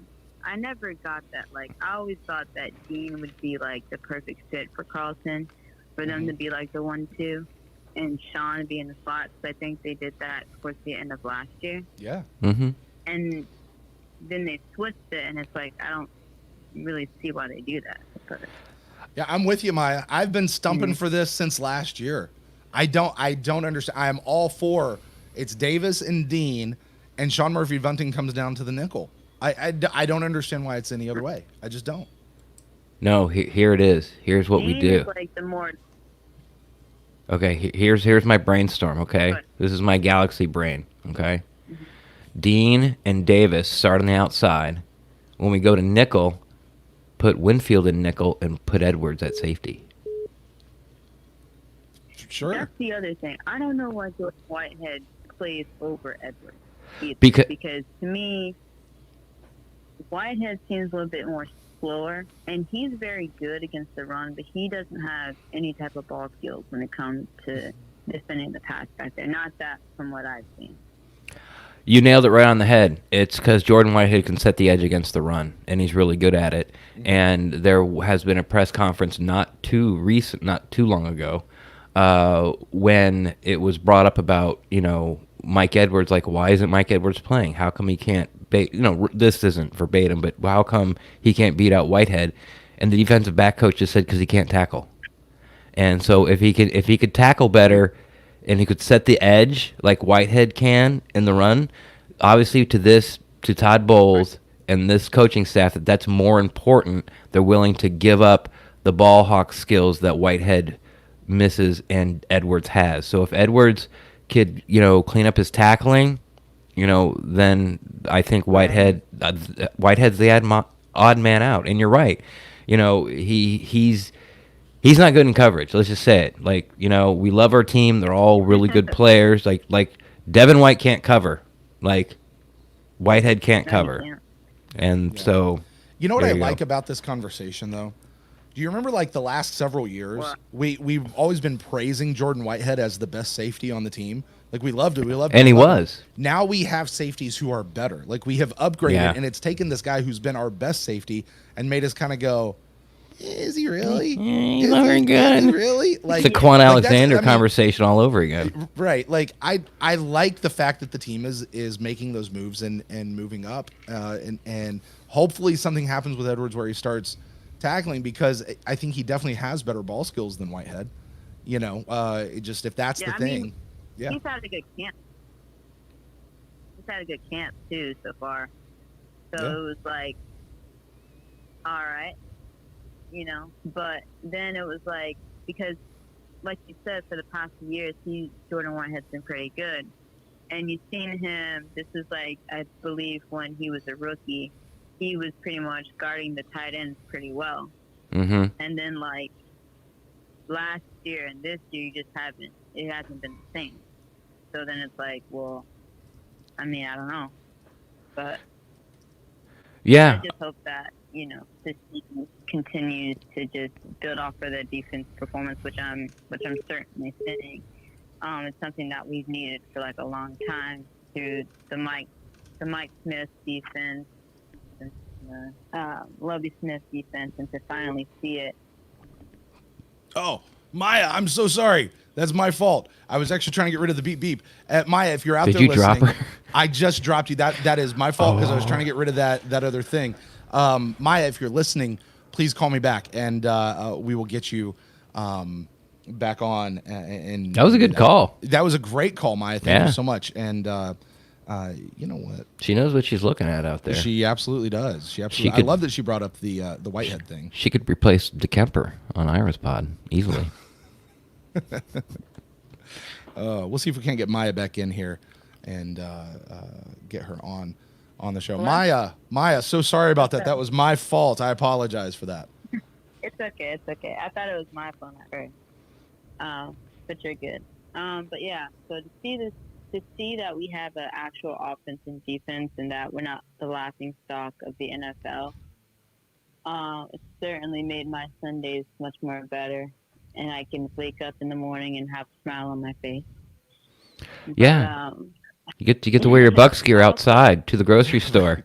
never got that. Like, I always thought that Dean would be, like, the perfect fit for Carlton, for them to be, like, the 1-2, and Sean be in the slot. So I think they did that towards the end of last year. Yeah. Mm-hmm. And then they switched it, and it's like, I don't really see why they do that. But, yeah, I'm with you, Maya. I've been stumping for this since last year. I don't understand. I am all for it's Davis and Dean, and Sean Murphy Bunting comes down to the nickel. I don't understand why it's any other way. I just don't. No, here it is. Here's what we do. Is like the more... Okay, here's my brainstorm, okay? This is my galaxy brain, okay? Dean and Davis start on the outside. When we go to nickel, put Winfield in nickel and put Edwards at safety. Sure. That's the other thing. I don't know why George Whitehead plays over Edwards. Because to me, Whitehead seems a little bit more slower, and he's very good against the run, but he doesn't have any type of ball skills when it comes to defending the pass back there. Not that from what I've seen. You nailed it right on the head. It's because Jordan Whitehead can set the edge against the run, and he's really good at it. And there has been a press conference not too long ago, when it was brought up about, Mike Edwards, like, why isn't Mike Edwards playing? How come he can't this isn't verbatim, but how come he can't beat out Whitehead? And the defensive back coach just said because he can't tackle. And so if he could tackle better and he could set the edge like Whitehead can in the run, obviously to Todd Bowles and this coaching staff, that's more important. They're willing to give up the ball hawk skills that Whitehead misses and Edwards has. So if Edwards could, clean up his tackling, then I think Whitehead's the odd man out. And you're right. He's not good in coverage. Let's just say it. Like, we love our team. They're all really good players. Like Devon White can't cover. Like Whitehead can't cover. And so you know what I like about this conversation though? Do you remember like the last several years, we've always been praising Jordan Whitehead as the best safety on the team. Like we loved it. And he was. Now we have safeties who are better. Like we have upgraded, and it's taken this guy who's been our best safety and made us kind of go, is he really? He's not very good. Is he really? Like the Quan Alexander conversation all over again. Right. Like I like the fact that the team is making those moves and moving up, and hopefully something happens with Edwards where he starts tackling, because I think he definitely has better ball skills than Whitehead. Just if that's the thing. He's had a good camp. He's had a good camp too so far. So it was like, all right, But then it was like, because, like you said, for the past few years, Jordan Whitehead's been pretty good, and you've seen him. This is like, I believe, when he was a rookie, he was pretty much guarding the tight ends pretty well. Mm-hmm. And then like last year and this year, it hasn't been the same. So then it's like, well, I don't know, but yeah, I just hope that this team continues to just build off of the defense performance, which I'm certainly seeing. It's something that we've needed for like a long time through the Mike Smith defense, and Lovie Smith defense, and to finally see it. Oh, Maya, I'm so sorry. That's my fault. I was actually trying to get rid of the beep beep. Maya, if you're out there listening, drop her? I just dropped you. That is my fault, because I was trying to get rid of that other thing. Maya, if you're listening, please call me back, and we will get you back on. And that was a good call. That was a great call, Maya. Thank you so much. And you know what? She knows what she's looking at out there. She absolutely does. I love that she brought up the Whitehead thing. She could replace DeKemper on Iris Pod easily. We'll see if we can't get Maya back in here and get her on the show. Maya, so sorry about that. That was my fault. I apologize for that. It's okay. I thought it was my phone at first. But you're good. But yeah, so to see that we have an actual offense and defense, and that we're not the laughing stock of the NFL, it certainly made my Sundays much more better, and I can wake up in the morning and have a smile on my face. Yeah. You get to wear your Bucs gear outside to the grocery store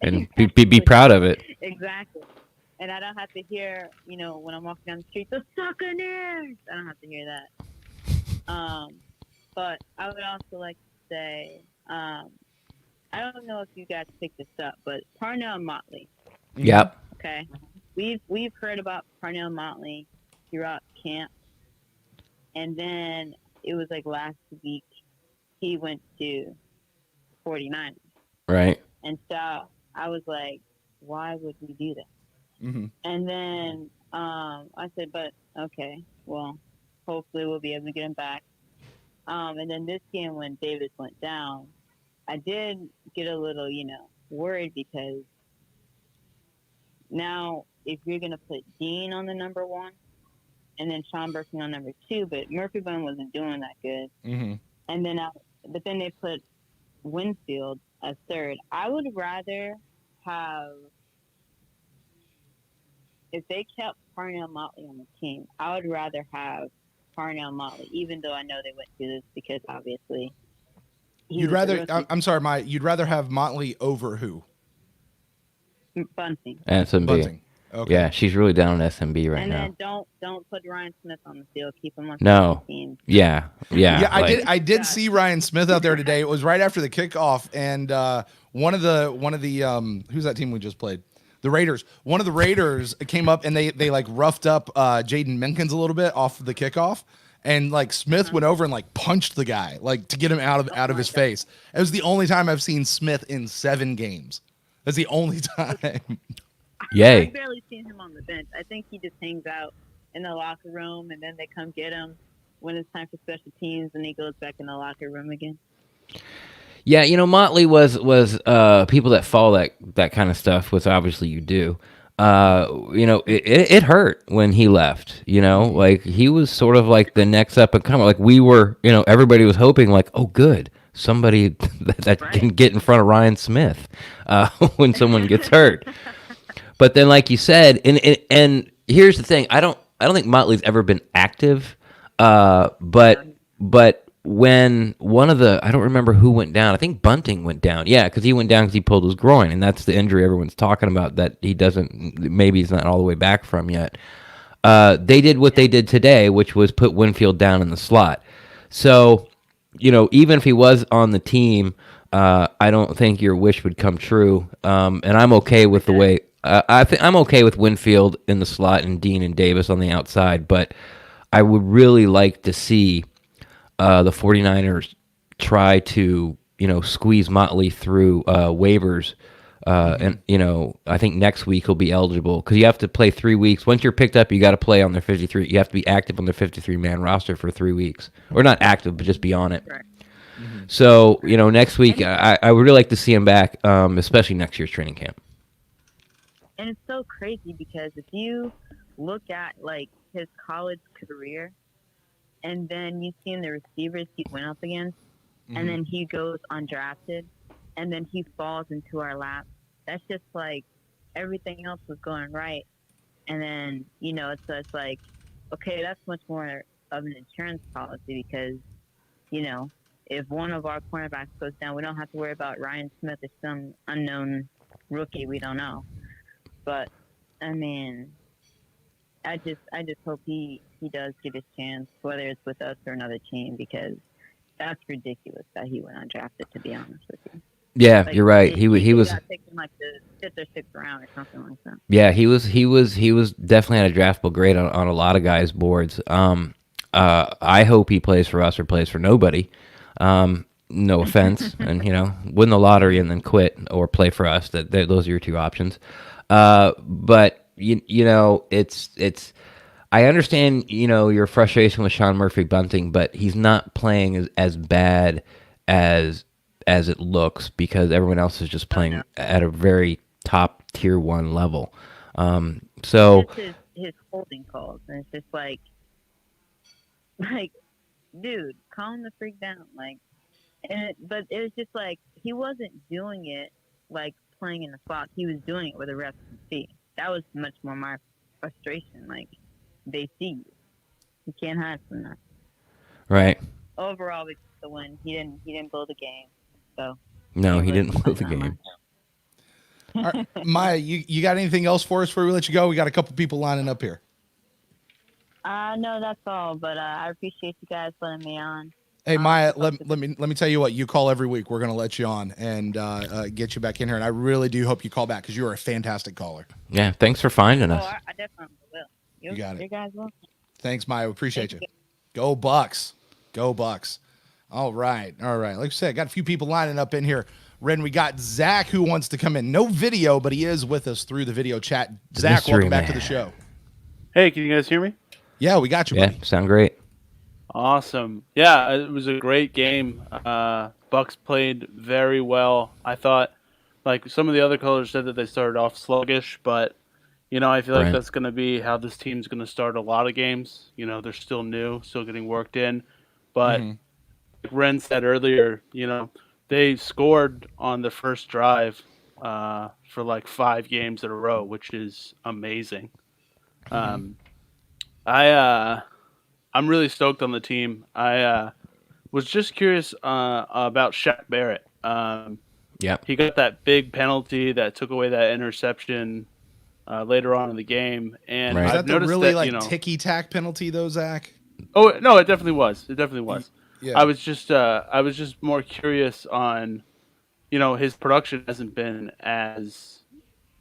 and be proud of it. Exactly. And I don't have to hear, when I'm walking down the street, the Buccaneers. I don't have to hear that. But I would also like to say, I don't know if you guys picked this up, but Parnell Motley. Yep. Okay. We've heard about Parnell Motley throughout camp, and then it was like last week he went to 49ers. Right. And so I was like, why would we do that? Mm-hmm. And then I said, but okay, well, hopefully we'll be able to get him back. And then this game when Davis went down, I did get a little, worried, because now if you're going to put Dean on the number 1 and then Sean Burking on number 2, but Murphy Bun wasn't doing that good. Mm-hmm. And then, but then they put Winfield as third. I would rather have, if they kept Parnell Motley on the team, I would rather have Parnell Motley, even though I know they went through this because obviously You'd rather, I'm sorry, you'd rather have Motley over who? Bunting. SMB. Bunting. Okay. Yeah, she's really down on SMB right And now. then don't put Ryan Smith on the field. Keep him on No. the team. Yeah. Yeah, like, I did see Ryan Smith out there today. It was right after the kickoff, and one of the who's that team we just played? The Raiders. One of the Raiders came up and they like roughed up Jaden Minkins a little bit off the kickoff, and like Smith went over and like punched the guy like to get him out of his face. It was the only time I've seen Smith in 7 games. That's the only time. Yay. I've barely seen him on the bench. I think he just hangs out in the locker room, and then they come get him when it's time for special teams, and he goes back in the locker room again. Yeah, Motley was people that follow that kind of stuff, which obviously you do. It hurt when he left. Like he was sort of like the next up and comer. Like we were, everybody was hoping like, oh, good, somebody that can get in front of Ryan Smith when someone gets hurt. But then, like you said, and here's the thing: I don't think Motley's ever been active, but when one of I don't remember who went down. I think Bunting went down. Yeah, because he went down because he pulled his groin, and that's the injury everyone's talking about that maybe he's not all the way back from yet. They did what they did today, which was put Winfield down in the slot. So, even if he was on the team, I don't think your wish would come true. And I'm okay with the way. I'm okay with Winfield in the slot and Dean and Davis on the outside, but I would really like to see the 49ers try to, squeeze Motley through waivers. And, I think next week he'll be eligible because you have to play 3 weeks. Once you're picked up, you got to play on their 53. You have to be active on their 53-man roster for 3 weeks. Or not active, but just be on it. Right. So, next week, I would really like to see him back, especially next year's training camp. And it's so crazy because if you look at like his college career, and then you see in the receivers he went up against, and then he goes undrafted, and then he falls into our lap. That's just like everything else was going right, and then it's like, okay, that's much more of an insurance policy because if one of our cornerbacks goes down, we don't have to worry about Ryan Smith or some unknown rookie we don't know. But I mean, I just hope he does get his chance, whether it's with us or another team, because that's ridiculous that he went undrafted. To be honest with you. Yeah, you're right. He was got picked in like the 5th or 6th round or something like that. Yeah, he was definitely at a draftable grade on a lot of guys' boards. I hope he plays for us or plays for nobody. No offense, and win the lottery and then quit or play for us. Those are your 2 options. But it's. I understand your frustration with Sean Murphy Bunting, but he's not playing as bad as it looks because everyone else is just playing at a very top tier 1 level. So it's his holding calls, and it's just like, dude, calm the freak down, but it was just like he wasn't doing it like playing in the slot. He was doing it where the refs could see. That was much more my frustration. Like they see you. You can't hide from that. Right. Overall, we got the win. He didn't blow the game. So no, he didn't blow the game. All right, Maya, you got anything else for us before we let you go? We got a couple people lining up here. No, that's all. But I appreciate you guys letting me on. Hey Maya, let me tell you what, you call every week. We're gonna let you on and get you back in here, and I really do hope you call back because you are a fantastic caller. Yeah, thanks for finding us. I definitely will. You got it. You guys will. Thanks, Maya. We appreciate you. Go Bucs. Go Bucs. All right. Like I said, got a few people lining up in here. Ren, we got Zach who wants to come in. No video, but he is with us through the video chat. Zach, welcome back to the show. Hey, can you guys hear me? Yeah, we got you, buddy. Yeah, sound great. Awesome. Yeah, it was a great game. Bucs played very well. I thought, like some of the other callers said that they started off sluggish, but I feel like that's going to be how this team's going to start a lot of games. They're still new, still getting worked in. But like Ren said earlier, they scored on the first drive for like 5 games in a row, which is amazing. I'm really stoked on the team. I was just curious about Shaq Barrett. Yeah. He got that big penalty that took away that interception later on in the game, and Right. Is I've that the noticed really that, like ticky-tack penalty though, Zach? Oh no, it definitely was. It definitely was. Yeah. I was just more curious on, his production hasn't been as,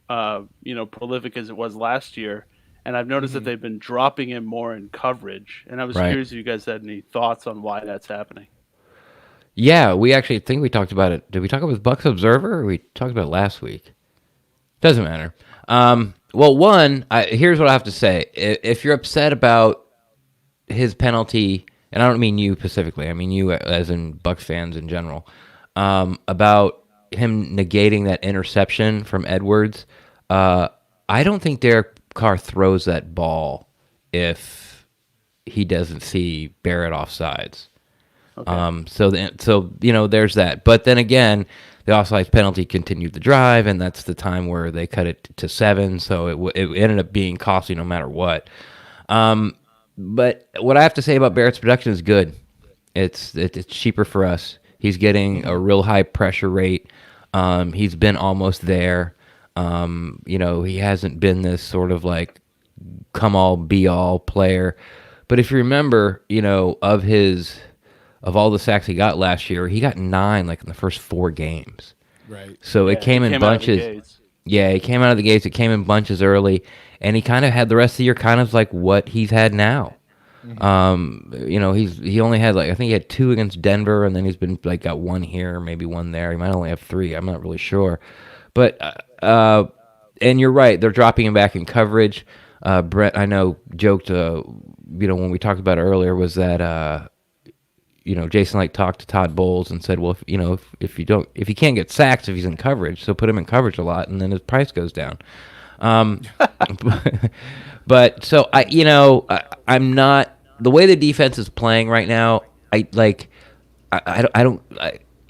prolific as it was last year, and I've noticed that they've been dropping him more in coverage, and I was Right. curious if you guys had any thoughts on why that's happening. Yeah, we actually think we talked about it. Did we talk about Bucs Observer, or we talked about it last week? Doesn't matter. Well, here's what I have to say. If you're upset about his penalty, and I don't mean you specifically, I mean you as in Bucs fans in general, about him negating that interception from Edwards, I don't think Derek Carr throws that ball if he doesn't see Barrett offsides. Okay. So there's that. But then again, the offsides penalty continued the drive, and that's the time where they cut it to 7. So it ended up being costly no matter what. But what I have to say about Barrett's production is good. It's cheaper for us. He's getting a real high pressure rate. He's been almost there. He hasn't been this sort of like come all be all player. But if you remember, of all the sacks he got last year, he got 9 like in the first 4 games. Right. So it came in bunches. Yeah, he came out of the gates. It came in bunches early, and he kind of had the rest of the year kind of like what he's had now. He only had I think he had 2 against Denver, and then he's been got 1 here, maybe 1 there. He might only have 3. I'm not really sure, but and you're right. They're dropping him back in coverage. Brett, I know, joked. When we talked about it earlier, was that Jason talked to Todd Bowles and said, well, if he can't get sacks if he's in coverage, so put him in coverage a lot, and then his price goes down. But so I'm not the way the defense is playing right now. It's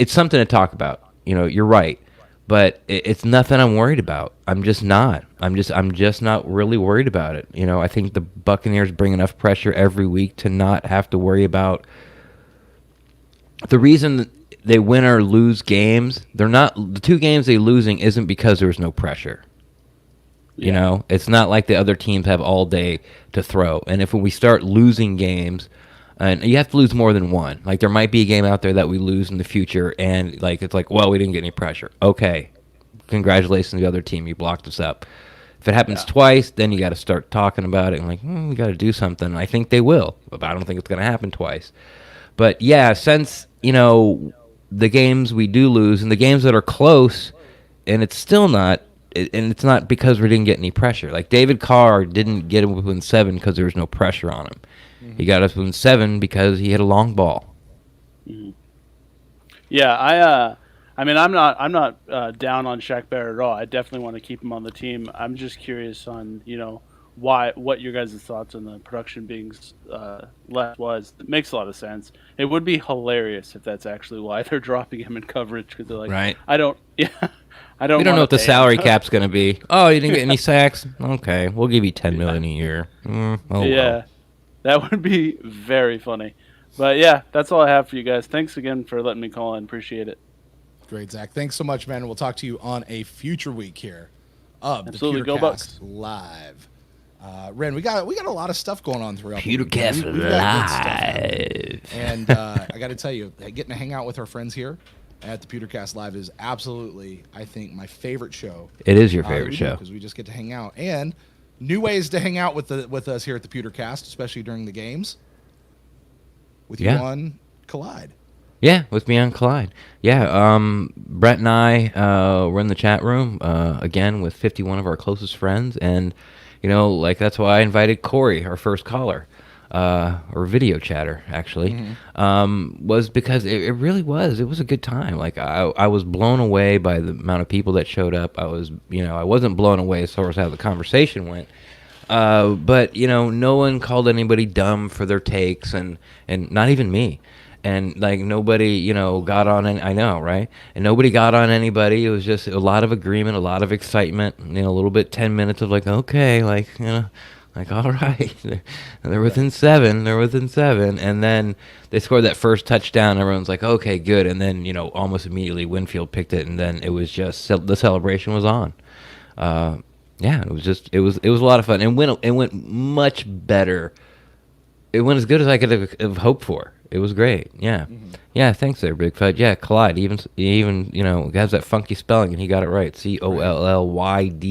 something to talk about. You're right, but it's nothing I'm worried about. I'm just not really worried about it. I think the Buccaneers bring enough pressure every week to not have to worry about. The reason they win or lose games, the 2 games they're losing isn't because there was no pressure. Yeah. It's not like the other teams have all day to throw. And if we start losing games, and you have to lose more than 1. There might be a game out there that we lose in the future, and it's well, we didn't get any pressure. Okay, congratulations to the other team, you blocked us up. If it happens twice, then you got to start talking about it and we got to do something. And I think they will, but I don't think it's going to happen twice. But yeah, since the games we do lose and the games that are close, and it's still not, and it's not because we didn't get any pressure. David Carr didn't get him within 7 because there was no pressure on him. He got us within 7 because he hit a long ball. Mm-hmm. Yeah, I'm not down on Shaq Barrett at all. I definitely want to keep him on the team. I'm just curious on what your guys' thoughts on the production being less was. It makes a lot of sense. It would be hilarious if that's actually why they're dropping him in coverage, because they're right. I don't We don't know what the salary cap's going to be. Oh, you didn't get any sacks? Okay, we'll give you $10 million a year. Well. That would be very funny. But yeah, that's all I have for you guys. Thanks again for letting me call in. Appreciate it. Great, Zach. Thanks so much, man. We'll talk to you on a future week here of Absolutely. the PewterCast Go Bucs. Live. Ren, we got a lot of stuff going on throughout PewterCast the week. We've got Live. good stuff, and I got to tell you, getting to hang out with our friends here at the PewterCast Live is absolutely, I think, my favorite show. It is your favorite show because we just get to hang out and new ways to hang out with us here at the PewterCast, especially during the games. With you on Collide. Yeah, with me on Collide. Yeah, Brett and I were in the chat room again with 51 of our closest friends, and that's why I invited Corey, our first caller, or video chatter actually, was because it really was. It was a good time. I was blown away by the amount of people that showed up. I wasn't blown away as far as how the conversation went. But no one called anybody dumb for their takes, and not even me. and like nobody, got on. I know, right? And nobody got on anybody. It was just a lot of agreement, a lot of excitement. A little bit 10 minutes of like, okay, like like all right, they're within seven. They're within seven, and then they scored that first touchdown. Everyone's like, okay, good. And then almost immediately Winfield picked it, and then it was just the celebration was on. Yeah, it was a lot of fun, and it went much better. It went as good as I could have hoped for. It was great. Yeah, yeah. Thanks there, Big Fud. Yeah, Collide. Even has that funky spelling, and he got it right. Collyde.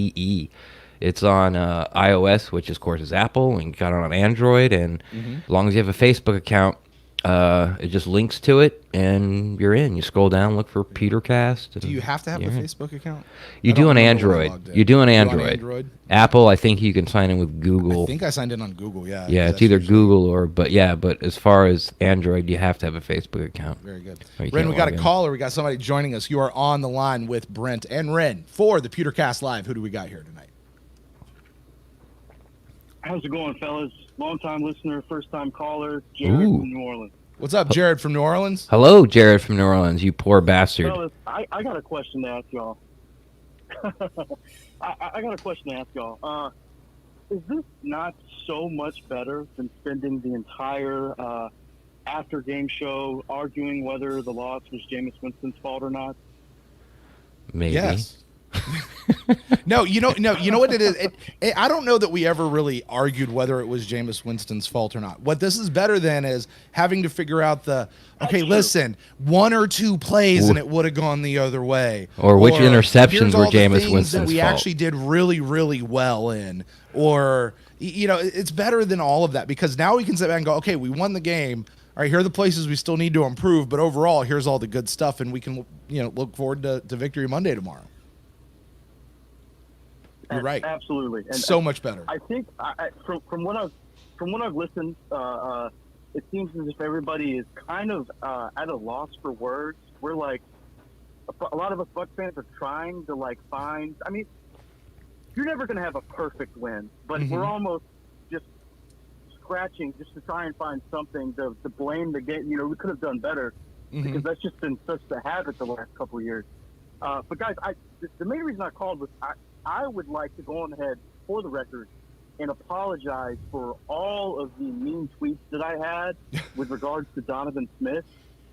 It's on iOS, which of course is Apple, and you got it on Android. And as long as you have a Facebook account, it just links to it, and you're in. You scroll down, look for PewterCast. Do you have to have a Facebook account? You do on Android. You do on Android. Apple, I think you can sign in with Google. I think I signed in on Google. Yeah. Yeah, it's either Google but as far as Android, you have to have a Facebook account. Very good. Ren, we got a caller. We got somebody joining us. You are on the line with Brent and Ren for the PewterCast Live. Who do we got here tonight? How's it going, fellas? Long-time listener, first-time caller, Jared from New Orleans. What's up, Jared from New Orleans? Hello, Jared from New Orleans, you poor bastard. Fellas, I got a question to ask y'all. I got a question to ask y'all. Is this not so much better than spending the entire after-game show arguing whether the loss was Jameis Winston's fault or not? Maybe. Yes. No, you know what it is. I don't know that we ever really argued whether it was Jameis Winston's fault or not. What this is better than is having to figure out listen, one or two plays and it would have gone the other way, or which interceptions were Jameis Winston's that we fault. actually did really, really well in, or it's better than all of that because now we can sit back and go, okay, we won the game. All right, here are the places we still need to improve, but overall, here's all the good stuff, and we can look forward to Victory Monday tomorrow. You're right. Absolutely. And so much better. I think from what I've listened, it seems as if everybody is kind of at a loss for words. We're like, a lot of us Bucs fans are trying to find. I mean, you're never going to have a perfect win, but we're almost just scratching just to try and find something to blame the game. We could have done better because that's just been such the habit the last couple of years. But guys, the main reason I called was I would like to go on ahead for the record and apologize for all of the mean tweets that I had with regards to Donovan Smith.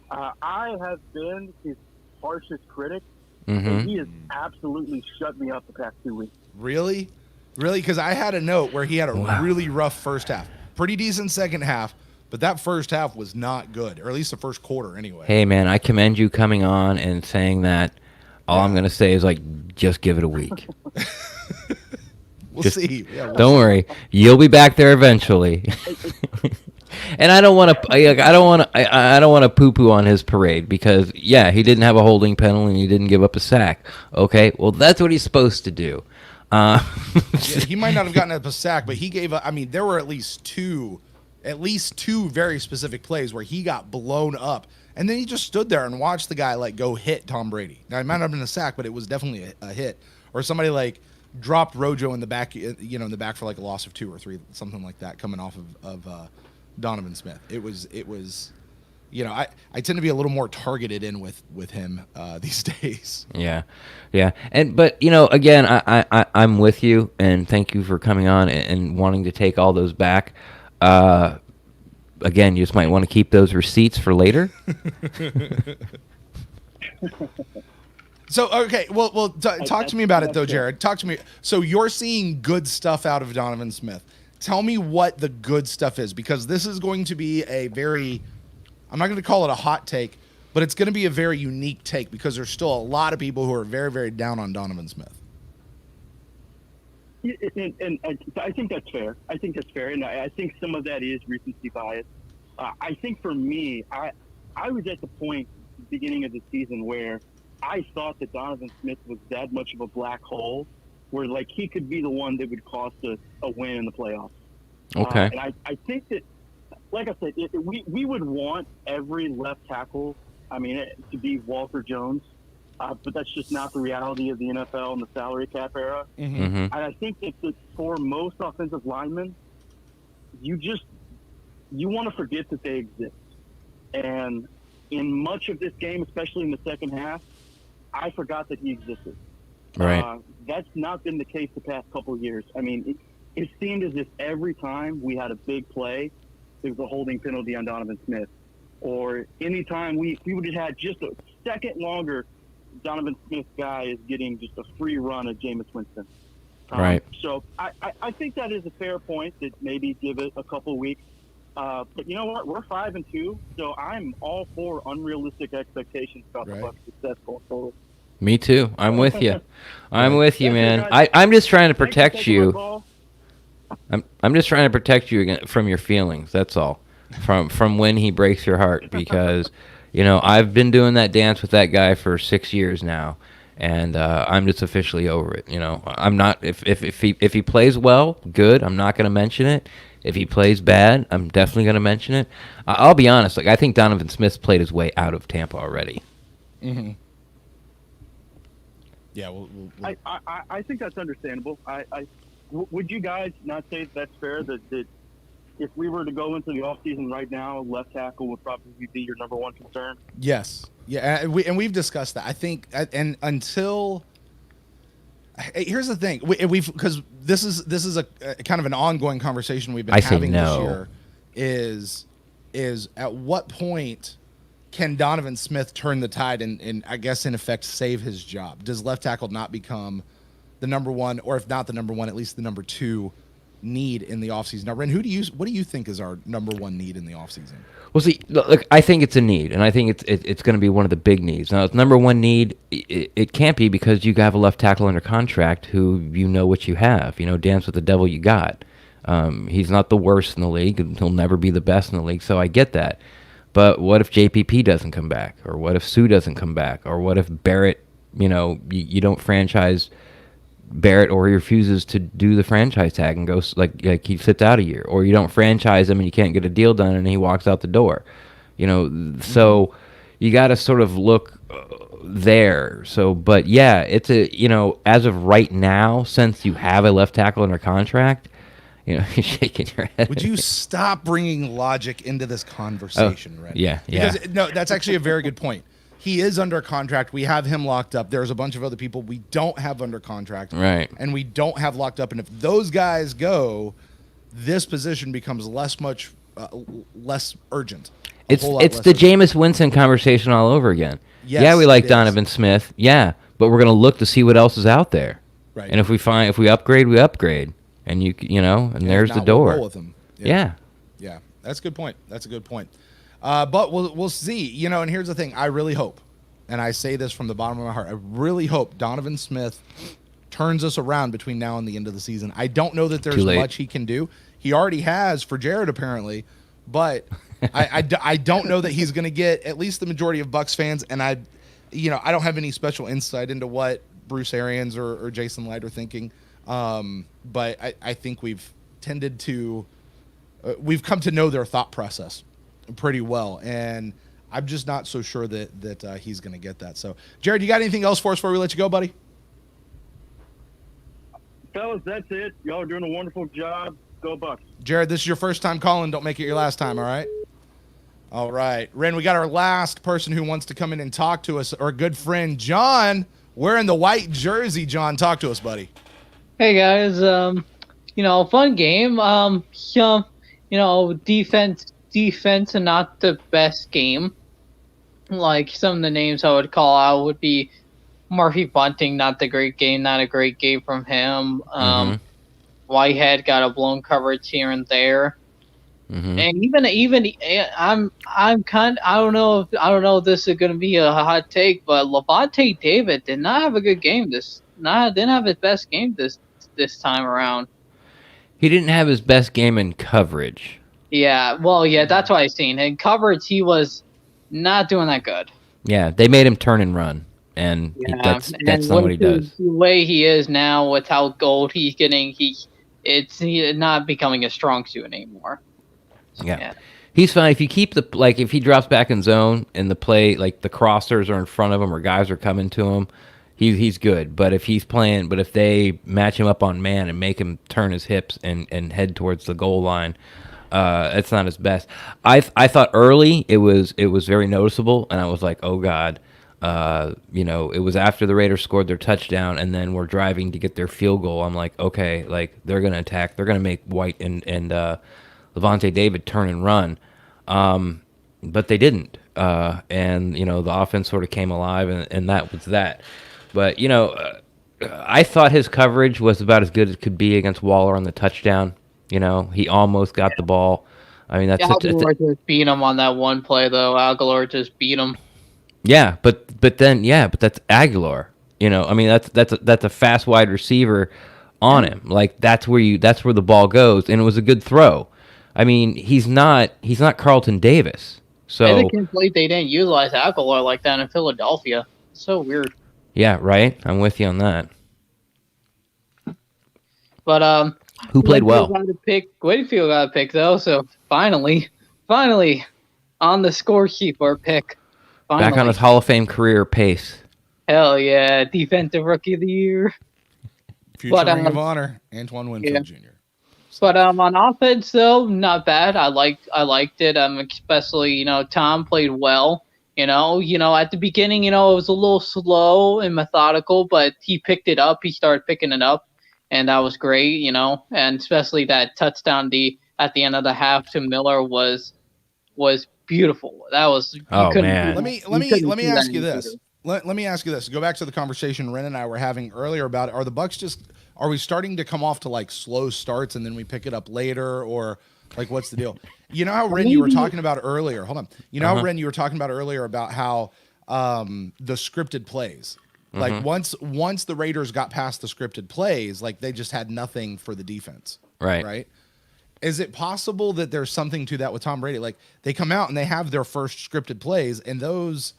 I have been his harshest critic, and he has absolutely shut me up the past 2 weeks. Really? Because I had a note where he had a really rough first half. Pretty decent second half, but that first half was not good, or at least the first quarter anyway. Hey, man, I commend you coming on and saying that. All I'm going to say is, just give it a week. We'll see. Yeah, don't worry. You'll be back there eventually. And I don't want to poo-poo on his parade because, yeah, he didn't have a holding penalty and he didn't give up a sack. Okay, well, that's what he's supposed to do. He might not have gotten up a sack, but he gave up. I mean, there were at least two very specific plays where he got blown up. And then he just stood there and watched the guy go hit Tom Brady. Now it might not have been a sack, but it was definitely a hit. Or somebody dropped Rojo in the back, in the back for a loss of 2 or 3, something like that, coming off of Donovan Smith. It was. I tend to be a little more targeted in with him these days. Yeah. But again, I'm with you, and thank you for coming on and wanting to take all those back. Again, you just might want to keep those receipts for later. So, okay, well, talk to me about it, though, Jared. Talk to me. So you're seeing good stuff out of Donovan Smith. Tell me what the good stuff is, because this is going to be a very, I'm not going to call it a hot take, but it's going to be a very unique take because there's still a lot of people who are very, very down on Donovan Smith. And I think that's fair. And I think some of that is recency bias. I think for me, I was at the point at the beginning of the season where I thought that Donovan Smith was that much of a black hole where he could be the one that would cost us a win in the playoffs. Okay. And I think that, like I said, we would want every left tackle, to be Walter Jones. But that's just not the reality of the NFL and the salary cap era. And I think that for most offensive linemen, you want to forget that they exist. And in much of this game, especially in the second half, I forgot that he existed. Right. That's not been the case the past couple of years. I mean, it seemed as if every time we had a big play, there was a holding penalty on Donovan Smith. Or anytime we would have had just a second longer, Donovan Smith guy is getting just a free run at Jameis Winston. Right. So I think that is a fair point that maybe give it a couple weeks. But you know what? We're 5-2, so I'm all for unrealistic expectations about the Bucs' success going forward. Me too. I'm with you. I'm with you, man. I'm just trying to protect you. I'm just trying to protect you from your feelings. That's all. From when he breaks your heart, because I've been doing that dance with that guy for 6 years now, and I'm just officially over it. I'm not. If he plays well, good. I'm not going to mention it. If he plays bad, I'm definitely going to mention it. I'll be honest. I think Donovan Smith's played his way out of Tampa already. Mm-hmm. Yeah, I think that's understandable. Would you guys not say that's fair that if we were to go into the offseason right now, left tackle would probably be your number one concern? Yes. Yeah, and we've discussed that. I think, and until here's the thing, because this is a kind of an ongoing conversation we've been having this year. Is at what point can Donovan Smith turn the tide and I guess in effect save his job? Does left tackle not become the number one, or if not the number one, at least the number two need in the offseason? Now, Ren, what do you think is our number one need in the offseason? Well, see, look, I think it's a need, and I think it's going to be one of the big needs. Now, it's number one need. It can't be, because you have a left tackle under contract who what you have. Dance with the devil you got. He's not the worst in the league, and he'll never be the best in the league, so I get that. But what if JPP doesn't come back? Or what if Sue doesn't come back? Or what if Barrett, you don't franchise Barrett, or he refuses to do the franchise tag and goes like he sits out a year, or you don't franchise him and you can't get a deal done and he walks out the door, so you got to sort of look there. So, but yeah, it's as of right now, since you have a left tackle under contract, you're shaking your head. Would you stop bringing logic into this conversation, Red? Yeah. Because, no, that's actually a very good point. He is under contract. We have him locked up. There's a bunch of other people we don't have under contract. Right. And we don't have locked up. And if those guys go, this position becomes less urgent. It's the Jameis Winston conversation all over again. Yes, we like Donovan Smith. Yeah, but we're going to look to see what else is out there. Right. And if we upgrade, we upgrade. And and there's the door. We'll roll with him. Yeah. That's a good point. But we'll see. And here's the thing. I really hope, and I say this from the bottom of my heart, I really hope Donovan Smith turns us around between now and the end of the season. I don't know that there's much he can do. He already has for Jared, apparently, but I don't know that he's going to get at least the majority of Bucs fans. And I don't have any special insight into what Bruce Arians or Jason Light are thinking. But I think we've tended to we've come to know their thought process pretty well, and I'm just not so sure that he's going to get that. So, Jared, you got anything else for us before we let you go, buddy? Fellas, that's it. Y'all are doing a wonderful job. Go Bucs. Jared, this is your first time calling. Don't make it your last time, all right? All right. Ren, we got our last person who wants to come in and talk to us, our good friend, John, wearing the white jersey. John, talk to us, buddy. Hey, guys. Fun game. Defense and not the best game. Like, some of the names I would call out would be Murphy Bunting, not a great game from him. Whitehead got a blown coverage here and there. And even I'm kind of, I don't know if this is going to be a hot take, but Levante David did not have a good game didn't have his best game this time around. He didn't have his best game in coverage. Yeah, that's what I've seen. In coverage, he was not doing that good. Yeah, they made him turn and run, and that's not what he does. The way he is now, with how gold he's getting, he's not becoming a strong suit anymore. Yeah. He's fine if you keep if he drops back in zone and the play, like the crossers are in front of him or guys are coming to him, he's good. But if if they match him up on man and make him turn his hips and head towards the goal line, It's not his best. I thought early it was very noticeable, and I was like, oh god. It was after the Raiders scored their touchdown, and then we're driving to get their field goal. I'm like, okay, like they're gonna attack. They're gonna make White and Levante David turn and run, but they didn't. And the offense sort of came alive, and that was that. But I thought his coverage was about as good as it could be against Waller on the touchdown. He almost got the ball. I mean, that's Aguilar just beat him on that one play, though. Aguilar just beat him. Yeah, but that's Aguilar. I mean, that's a fast wide receiver on him. Like that's where the ball goes, and it was a good throw. I mean, he's not Carlton Davis. So I can't believe they didn't utilize Aguilar like that in Philadelphia. So weird. Yeah, right. I'm with you on that. But who played well? Whitfield got a pick though. So finally, on the scorekeeper pick. Finally. Back on his Hall of Fame career pace. Hell yeah, defensive rookie of the year. Future Ring of Honor, Antoine Winfield Jr. But on offense though, not bad. I liked it. Especially Tom played well. At the beginning, it was a little slow and methodical, but he picked it up. He started picking it up, and that was great. And especially that touchdown at the end of the half to Miller was beautiful. That was man. Let me ask you this. Let me ask you this. Go back to the conversation Ren and I were having earlier about it. Are the Bucs are we starting to come off to like slow starts and then we pick it up later, or like what's the deal? You know how Ren you were talking about earlier. Hold on. You know how Ren you were talking about earlier about how the scripted plays. Like once the Raiders got past the scripted plays, like they just had nothing for the defense. Right. Is it possible that there's something to that with Tom Brady? Like they come out and they have their first scripted plays, and those,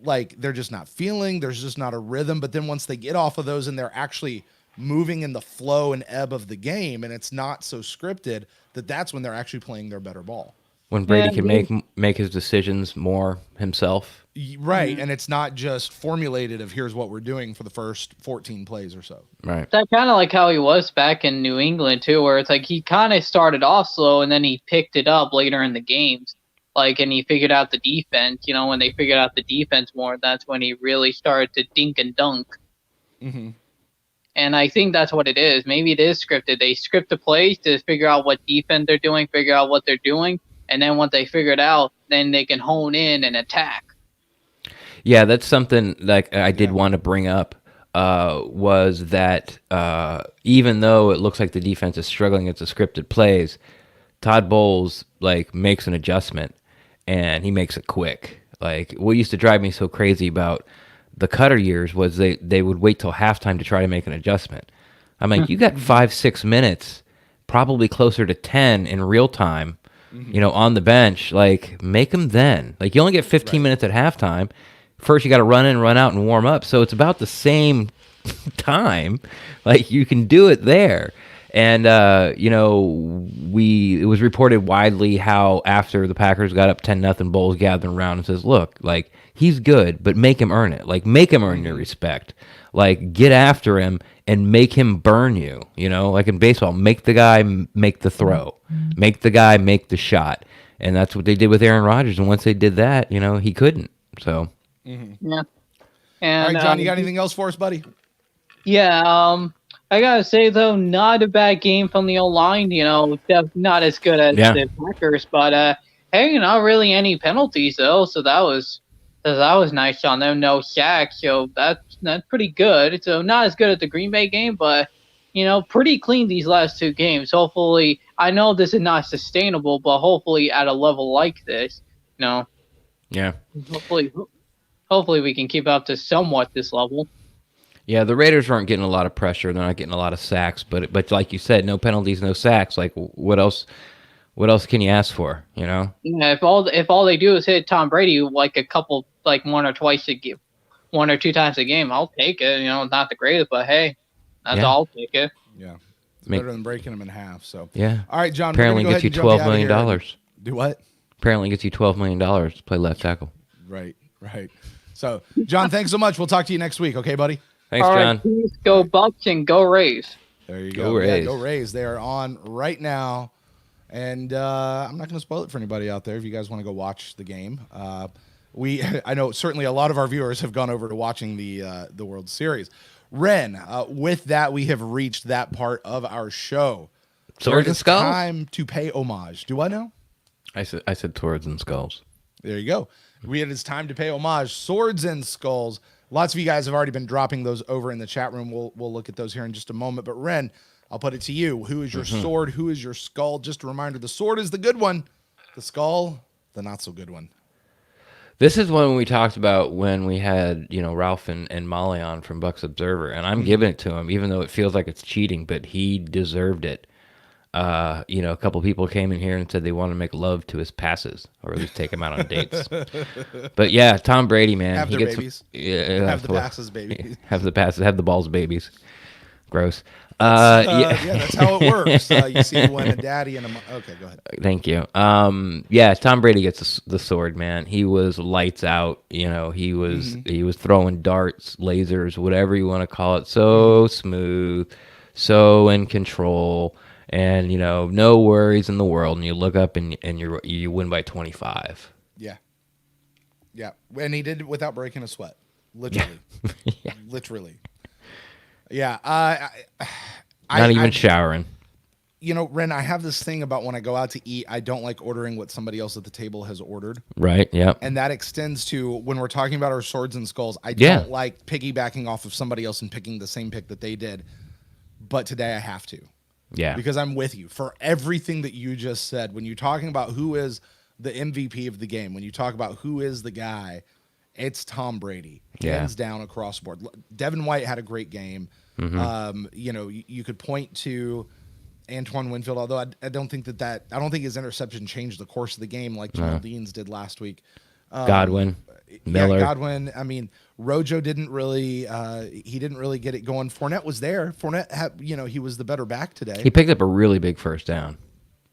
like, they're just not feeling. There's just not a rhythm. But then once they get off of those and they're actually moving in the flow and ebb of the game, and it's not so scripted, that's when they're actually playing their better ball. When Brady can make his decisions more himself. Right, and it's not just formulated of here's what we're doing for the first 14 plays or so. Right. That's kind of like how he was back in New England too, where it's like he kind of started off slow and then he picked it up later in the games. And he figured out the defense. When they figured out the defense more, that's when he really started to dink and dunk. Mm-hmm. And I think that's what it is. Maybe it is scripted. They script the plays to figure out what defense they're doing, figure out what they're doing, and then once they figure it out, then they can hone in and attack. Yeah, that's something like I did want to bring up, was that even though it looks like the defense is struggling against the scripted plays, Todd Bowles makes an adjustment, and he makes it quick. Like what used to drive me so crazy about the Cutter years was they would wait till halftime to try to make an adjustment. I'm like, you got 5-6 minutes, probably closer to 10 in real time, on the bench. Like make them then. Like you only get 15 minutes at halftime. First, you got to run in, run out, and warm up. So it's about the same time. Like you can do it there. And it was reported widely how after the Packers got up 10-0, Bowles gathered around and says, "Look, like he's good, but make him earn it. Like make him earn your respect. Like get after him and make him burn you. Like in baseball, make the guy make the throw, make the guy make the shot." And that's what they did with Aaron Rodgers. And once they did that, he couldn't. So. Yeah. And, all right, John, you got anything else for us, buddy? Yeah, I gotta say though, not a bad game from the O-line. Not as good as the Packers, but hey, not really any penalties though. So that was nice on them. No sacks, so that's pretty good. So not as good as the Green Bay game, but pretty clean these last two games. Hopefully, I know this is not sustainable, but hopefully at a level like this, Yeah. Hopefully we can keep up to somewhat this level. Yeah, the Raiders aren't getting a lot of pressure. They're not getting a lot of sacks, but like you said, no penalties, no sacks. Like what else can you ask for? Yeah, if all they do is hit Tom Brady like a couple, like one or two times a game, I'll take it. Not the greatest, but hey, I'll take it. Yeah, it's better than breaking them in half. So yeah. All right, John. Apparently gets you $12 million. Do what? Apparently gets you $12 million to play left tackle. Right. So, John, thanks so much. We'll talk to you next week. Okay, buddy? Thanks, John. Right, please go Bucs and go Rays. There you go. Go Rays. Yeah, go Rays. They are on right now. And I'm not going to spoil it for anybody out there if you guys want to go watch the game. I know certainly a lot of our viewers have gone over to watching the World Series. Ren, with that, we have reached that part of our show. Swords and Skulls? Time to pay homage. Do I know? I said Swords and Skulls. There you go. It's time to pay homage. Swords and Skulls. Lots of you guys have already been dropping those over in the chat room. We'll look at those here in just a moment. But Ren, I'll put it to you. Who is your sword? Who is your skull? Just a reminder, the sword is the good one. The skull, the not so good one. This is one we talked about when we had, Ralph and Molly on from Bucs Observer, and I'm giving it to him, even though it feels like it's cheating, but he deserved it. A couple people came in here and said they want to make love to his passes, or at least take him out on dates. But yeah, Tom Brady, man, Have their babies. Have the passes, baby. Have the passes. Have the balls, babies. Gross. Yeah, that's how it works. You see when a daddy and a okay, go ahead. Thank you. Yeah, Tom Brady gets the sword, man. He was lights out. He was throwing darts, lasers, whatever you want to call it. So smooth, so in control, and no worries in the world. And you look up and you win by 25. Yeah, and he did it without breaking a sweat, literally, Yeah. literally. Yeah, not even showering. Ren, I have this thing about when I go out to eat, I don't like ordering what somebody else at the table has ordered. Right, yep. And that extends to when we're talking about our swords and skulls. I don't like piggybacking off of somebody else and picking the same pick that they did. But today I have to. Yeah. Because I'm with you. For everything that you just said, when you're talking about who is the MVP of the game, when you talk about who is the guy, it's Tom Brady. Hands down across the board. Devon White had a great game. You could point to Antoine Winfield, although I don't think I don't think his interception changed the course of the game like Jamal Dean's did last week. Godwin, Miller. Yeah, Godwin. I mean, Rojo didn't really get it going. Fournette was there. Fournette had, he was the better back today. He picked up a really big first down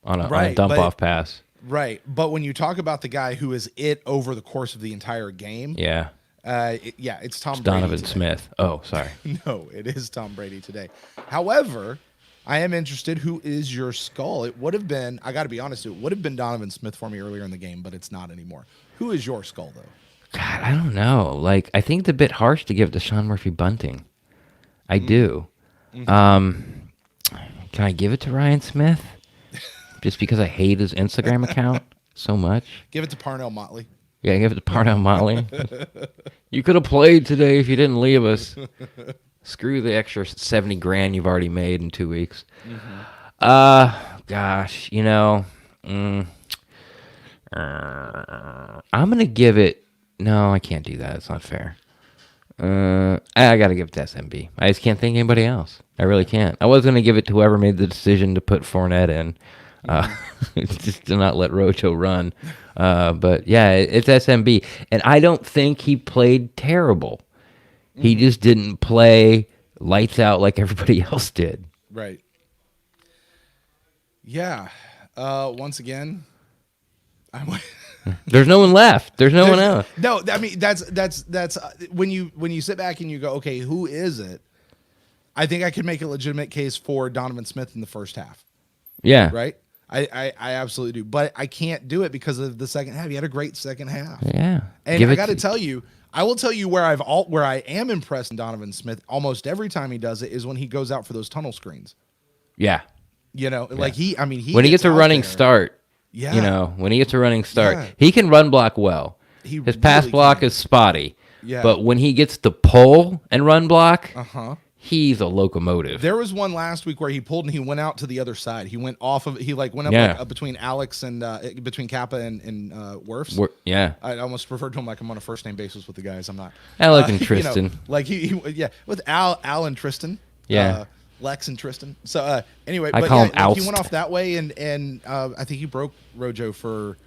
on a dump-off pass. Right, but when you talk about the guy who is it over the course of the entire game, it's Tom Brady. Donovan today. Smith. Oh, sorry. No, it is Tom Brady today. However, I am interested. Who is your skull? It would have been, I got to be honest, it would have been Donovan Smith for me earlier in the game, but it's not anymore. Who is your skull, though? God, I don't know. I think it's a bit harsh to give to Sean Murphy Bunting. I do. Can I give it to Ryan Smith? Just because I hate his Instagram account so much? Give it to Parnell Motley. Yeah, give it to Parnell Motley. You could have played today if you didn't leave us. Screw the extra $70,000 you've already made in 2 weeks. Gosh, I'm gonna give it. No, I can't do that. It's not fair. I gotta give it to SMB. I just can't think of anybody else. I really can't. I was gonna give it to whoever made the decision to put Fournette in, just to not let Rojo run. But yeah, it's SMB, and I don't think he played terrible. He just didn't play lights out like everybody else did. Right. Yeah. Once again, There's no one left. There's no one else. No, I mean that's when you sit back and you go, okay, who is it? I think I could make a legitimate case for Donovan Smith in the first half. Yeah. Right? I absolutely do. But I can't do it because of the second half. He had a great second half. Yeah. And I got to tell you, I will tell you where I am impressed in Donovan Smith almost every time he does it is when he goes out for those tunnel screens. Yeah. Like he when he gets a running start. Yeah. When he gets a running start, he can run block well. His pass really block can. is spotty. Yeah. But when he gets to pull and run block, he's a locomotive. There was one last week where he pulled and he went out to the other side. He went off of went up between Alex and between Kappa and Wirfs. Yeah. I almost referred to him like I'm on a first name basis with the guys. I'm not. Alec and Tristan. Like he with Al and Tristan. Yeah. Lex and Tristan. So anyway, I call him Alst. He went off that way and I think he broke Rojo for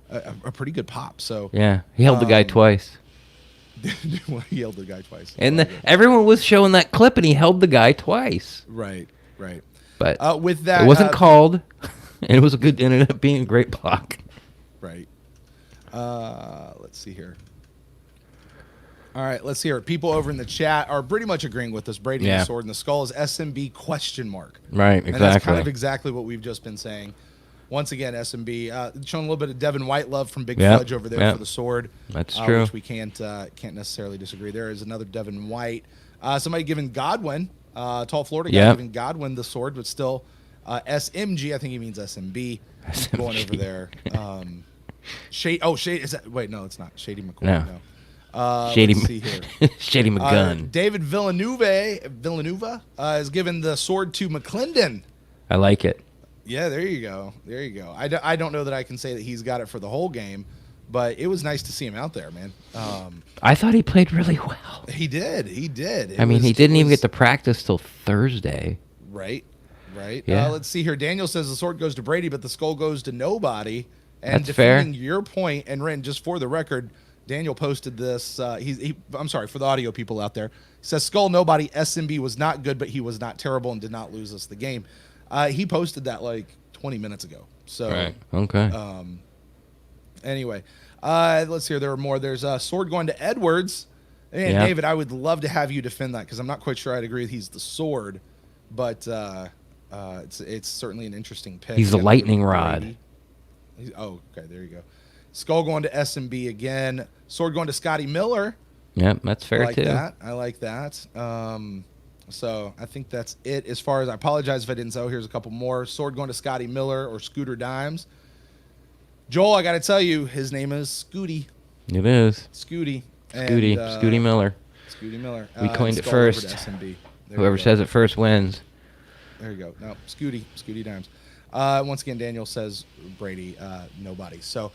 a pretty good pop. So yeah, he held the guy twice. He held the guy twice. And everyone was showing that clip, and he held the guy twice. Right. But with that, it wasn't called, and it was a good. Ended up being a great block. Right. Let's see here. All right, let's hear it. People over in the chat are pretty much agreeing with us. Brady and the sword and the skull is SMB ? Right, exactly. And that's kind of exactly what we've just been saying. once again, SMB showing a little bit of Devon White love from Big Yep, Fudge over there yep. for the sword. That's true. Which we can't necessarily disagree. There is another Devon White. Somebody giving Godwin, tall Florida guy, Yep. giving Godwin the sword, but still SMG. I think he means SMB. Going over there. Shade. Oh, Shade. Is that? Wait, no, it's not Shady McCoy. No. Shady, let's see here. Shady McGunn. David Villanueva is giving the sword to McClendon. I like it. Yeah, there you go. I don't know that I can say that he's got it for the whole game, but it was nice to see him out there, man. I thought he played really well. He did. He did. He didn't even get to practice till Thursday. Right. Yeah. Let's see here. Daniel says the sword goes to Brady, but the skull goes to nobody. And That's fair. defending your point, and Ren, just for the record, Daniel posted this. I'm sorry for the audio people out there. He says skull nobody. SMB was not good, but he was not terrible and did not lose us the game. He posted that like 20 minutes ago. So right. Okay. Anyway, let's hear. There are more. There's a sword going to Edwards. And Yeah. David, I would love to have you defend that because I'm not quite sure I'd agree he's the sword, but it's certainly an interesting pick. He's the Gotta lightning give it to rod. Brady. Okay, there you go. Skull going to SMB again. Sword going to Scotty Miller. Yep, that's fair too. I like that. So I think that's it as far as I apologize if I didn't say. Oh, here's a couple more. Sword going to Scotty Miller or Scooter Dimes. Joel, I got to tell you, his name is Scooty. It is. Scooty. Scooty Miller. Scooty Miller. We coined it skull over to first. SMB. There Whoever you go. says it first wins. There you go. No, Scooty Dimes. Once again, Daniel says Brady, nobody. So,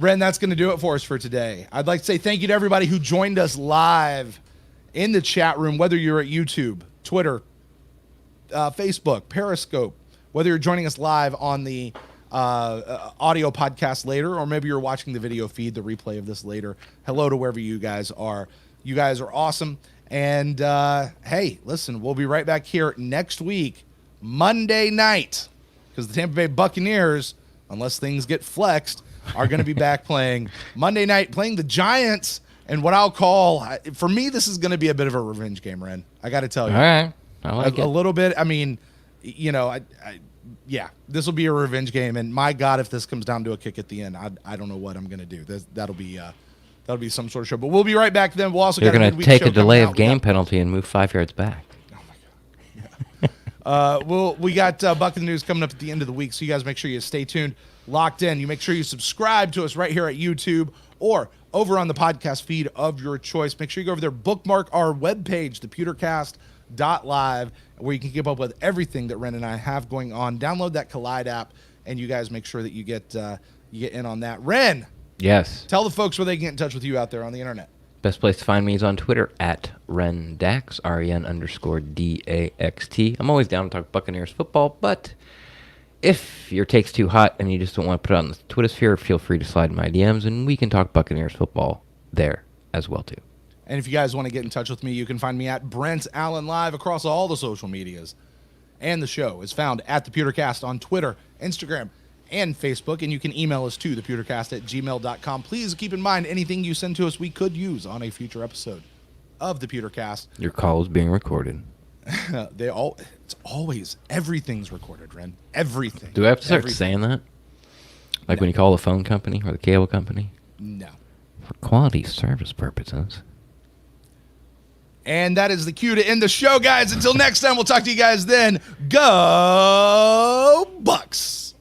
Ren, that's going to do it for us for today. I'd like to say thank you to everybody who joined us live in the chat room, whether you're at YouTube, Twitter, Facebook, Periscope, whether you're joining us live on the audio podcast later, or maybe you're watching the video feed, the replay of this later. Hello to wherever you guys are. You guys are awesome. And, hey, listen, we'll be right back here next week, Monday night, because the Tampa Bay Buccaneers, unless things get flexed, are going to be back playing Monday night, playing the Giants, and what I'll call, for me, this is going to be a bit of a revenge game, Ren. I got to tell you. All right. I like it. A little bit. I mean, yeah, this will be a revenge game, and my God, if this comes down to a kick at the end, I don't know what I'm going to do. That'll be some sort of show. But we'll be right back then. We'll also You're got a going midweek to take show a delay coming of out. game penalty and move 5 yards back. We got Buck in the News coming up at the end of the week, so you guys make sure you stay tuned, locked in. You make sure you subscribe to us right here at YouTube or over on the podcast feed of your choice. Make sure you go over there, bookmark our webpage, thepewtercast.live, where you can keep up with everything that Ren and I have going on. Download that Collide app, and you guys make sure that you get in on that. Ren, Yes. tell the folks where they can get in touch with you out there on the internet. Best place to find me is on Twitter at RenDax, REN_DAXT. I'm always down to talk Buccaneers football, but if your take's too hot and you just don't want to put it on the Twitter sphere, feel free to slide in my DMs and we can talk Buccaneers football there as well too. And if you guys want to get in touch with me, you can find me at Brent Allen Live across all the social medias. And the show is found at the PewterCast on Twitter, Instagram, and Facebook. And you can email us to thepewtercast@gmail.com. Please keep in mind anything you send to us we could use on a future episode of the PewterCast. Your call is being recorded. It's always, everything's recorded, Ren. Everything. Do I have to start Everything. saying that? Like when you call the phone company or the cable company? No. For quality service purposes. And that is the cue to end the show, guys. Until next time, we'll talk to you guys then. Go Bucs!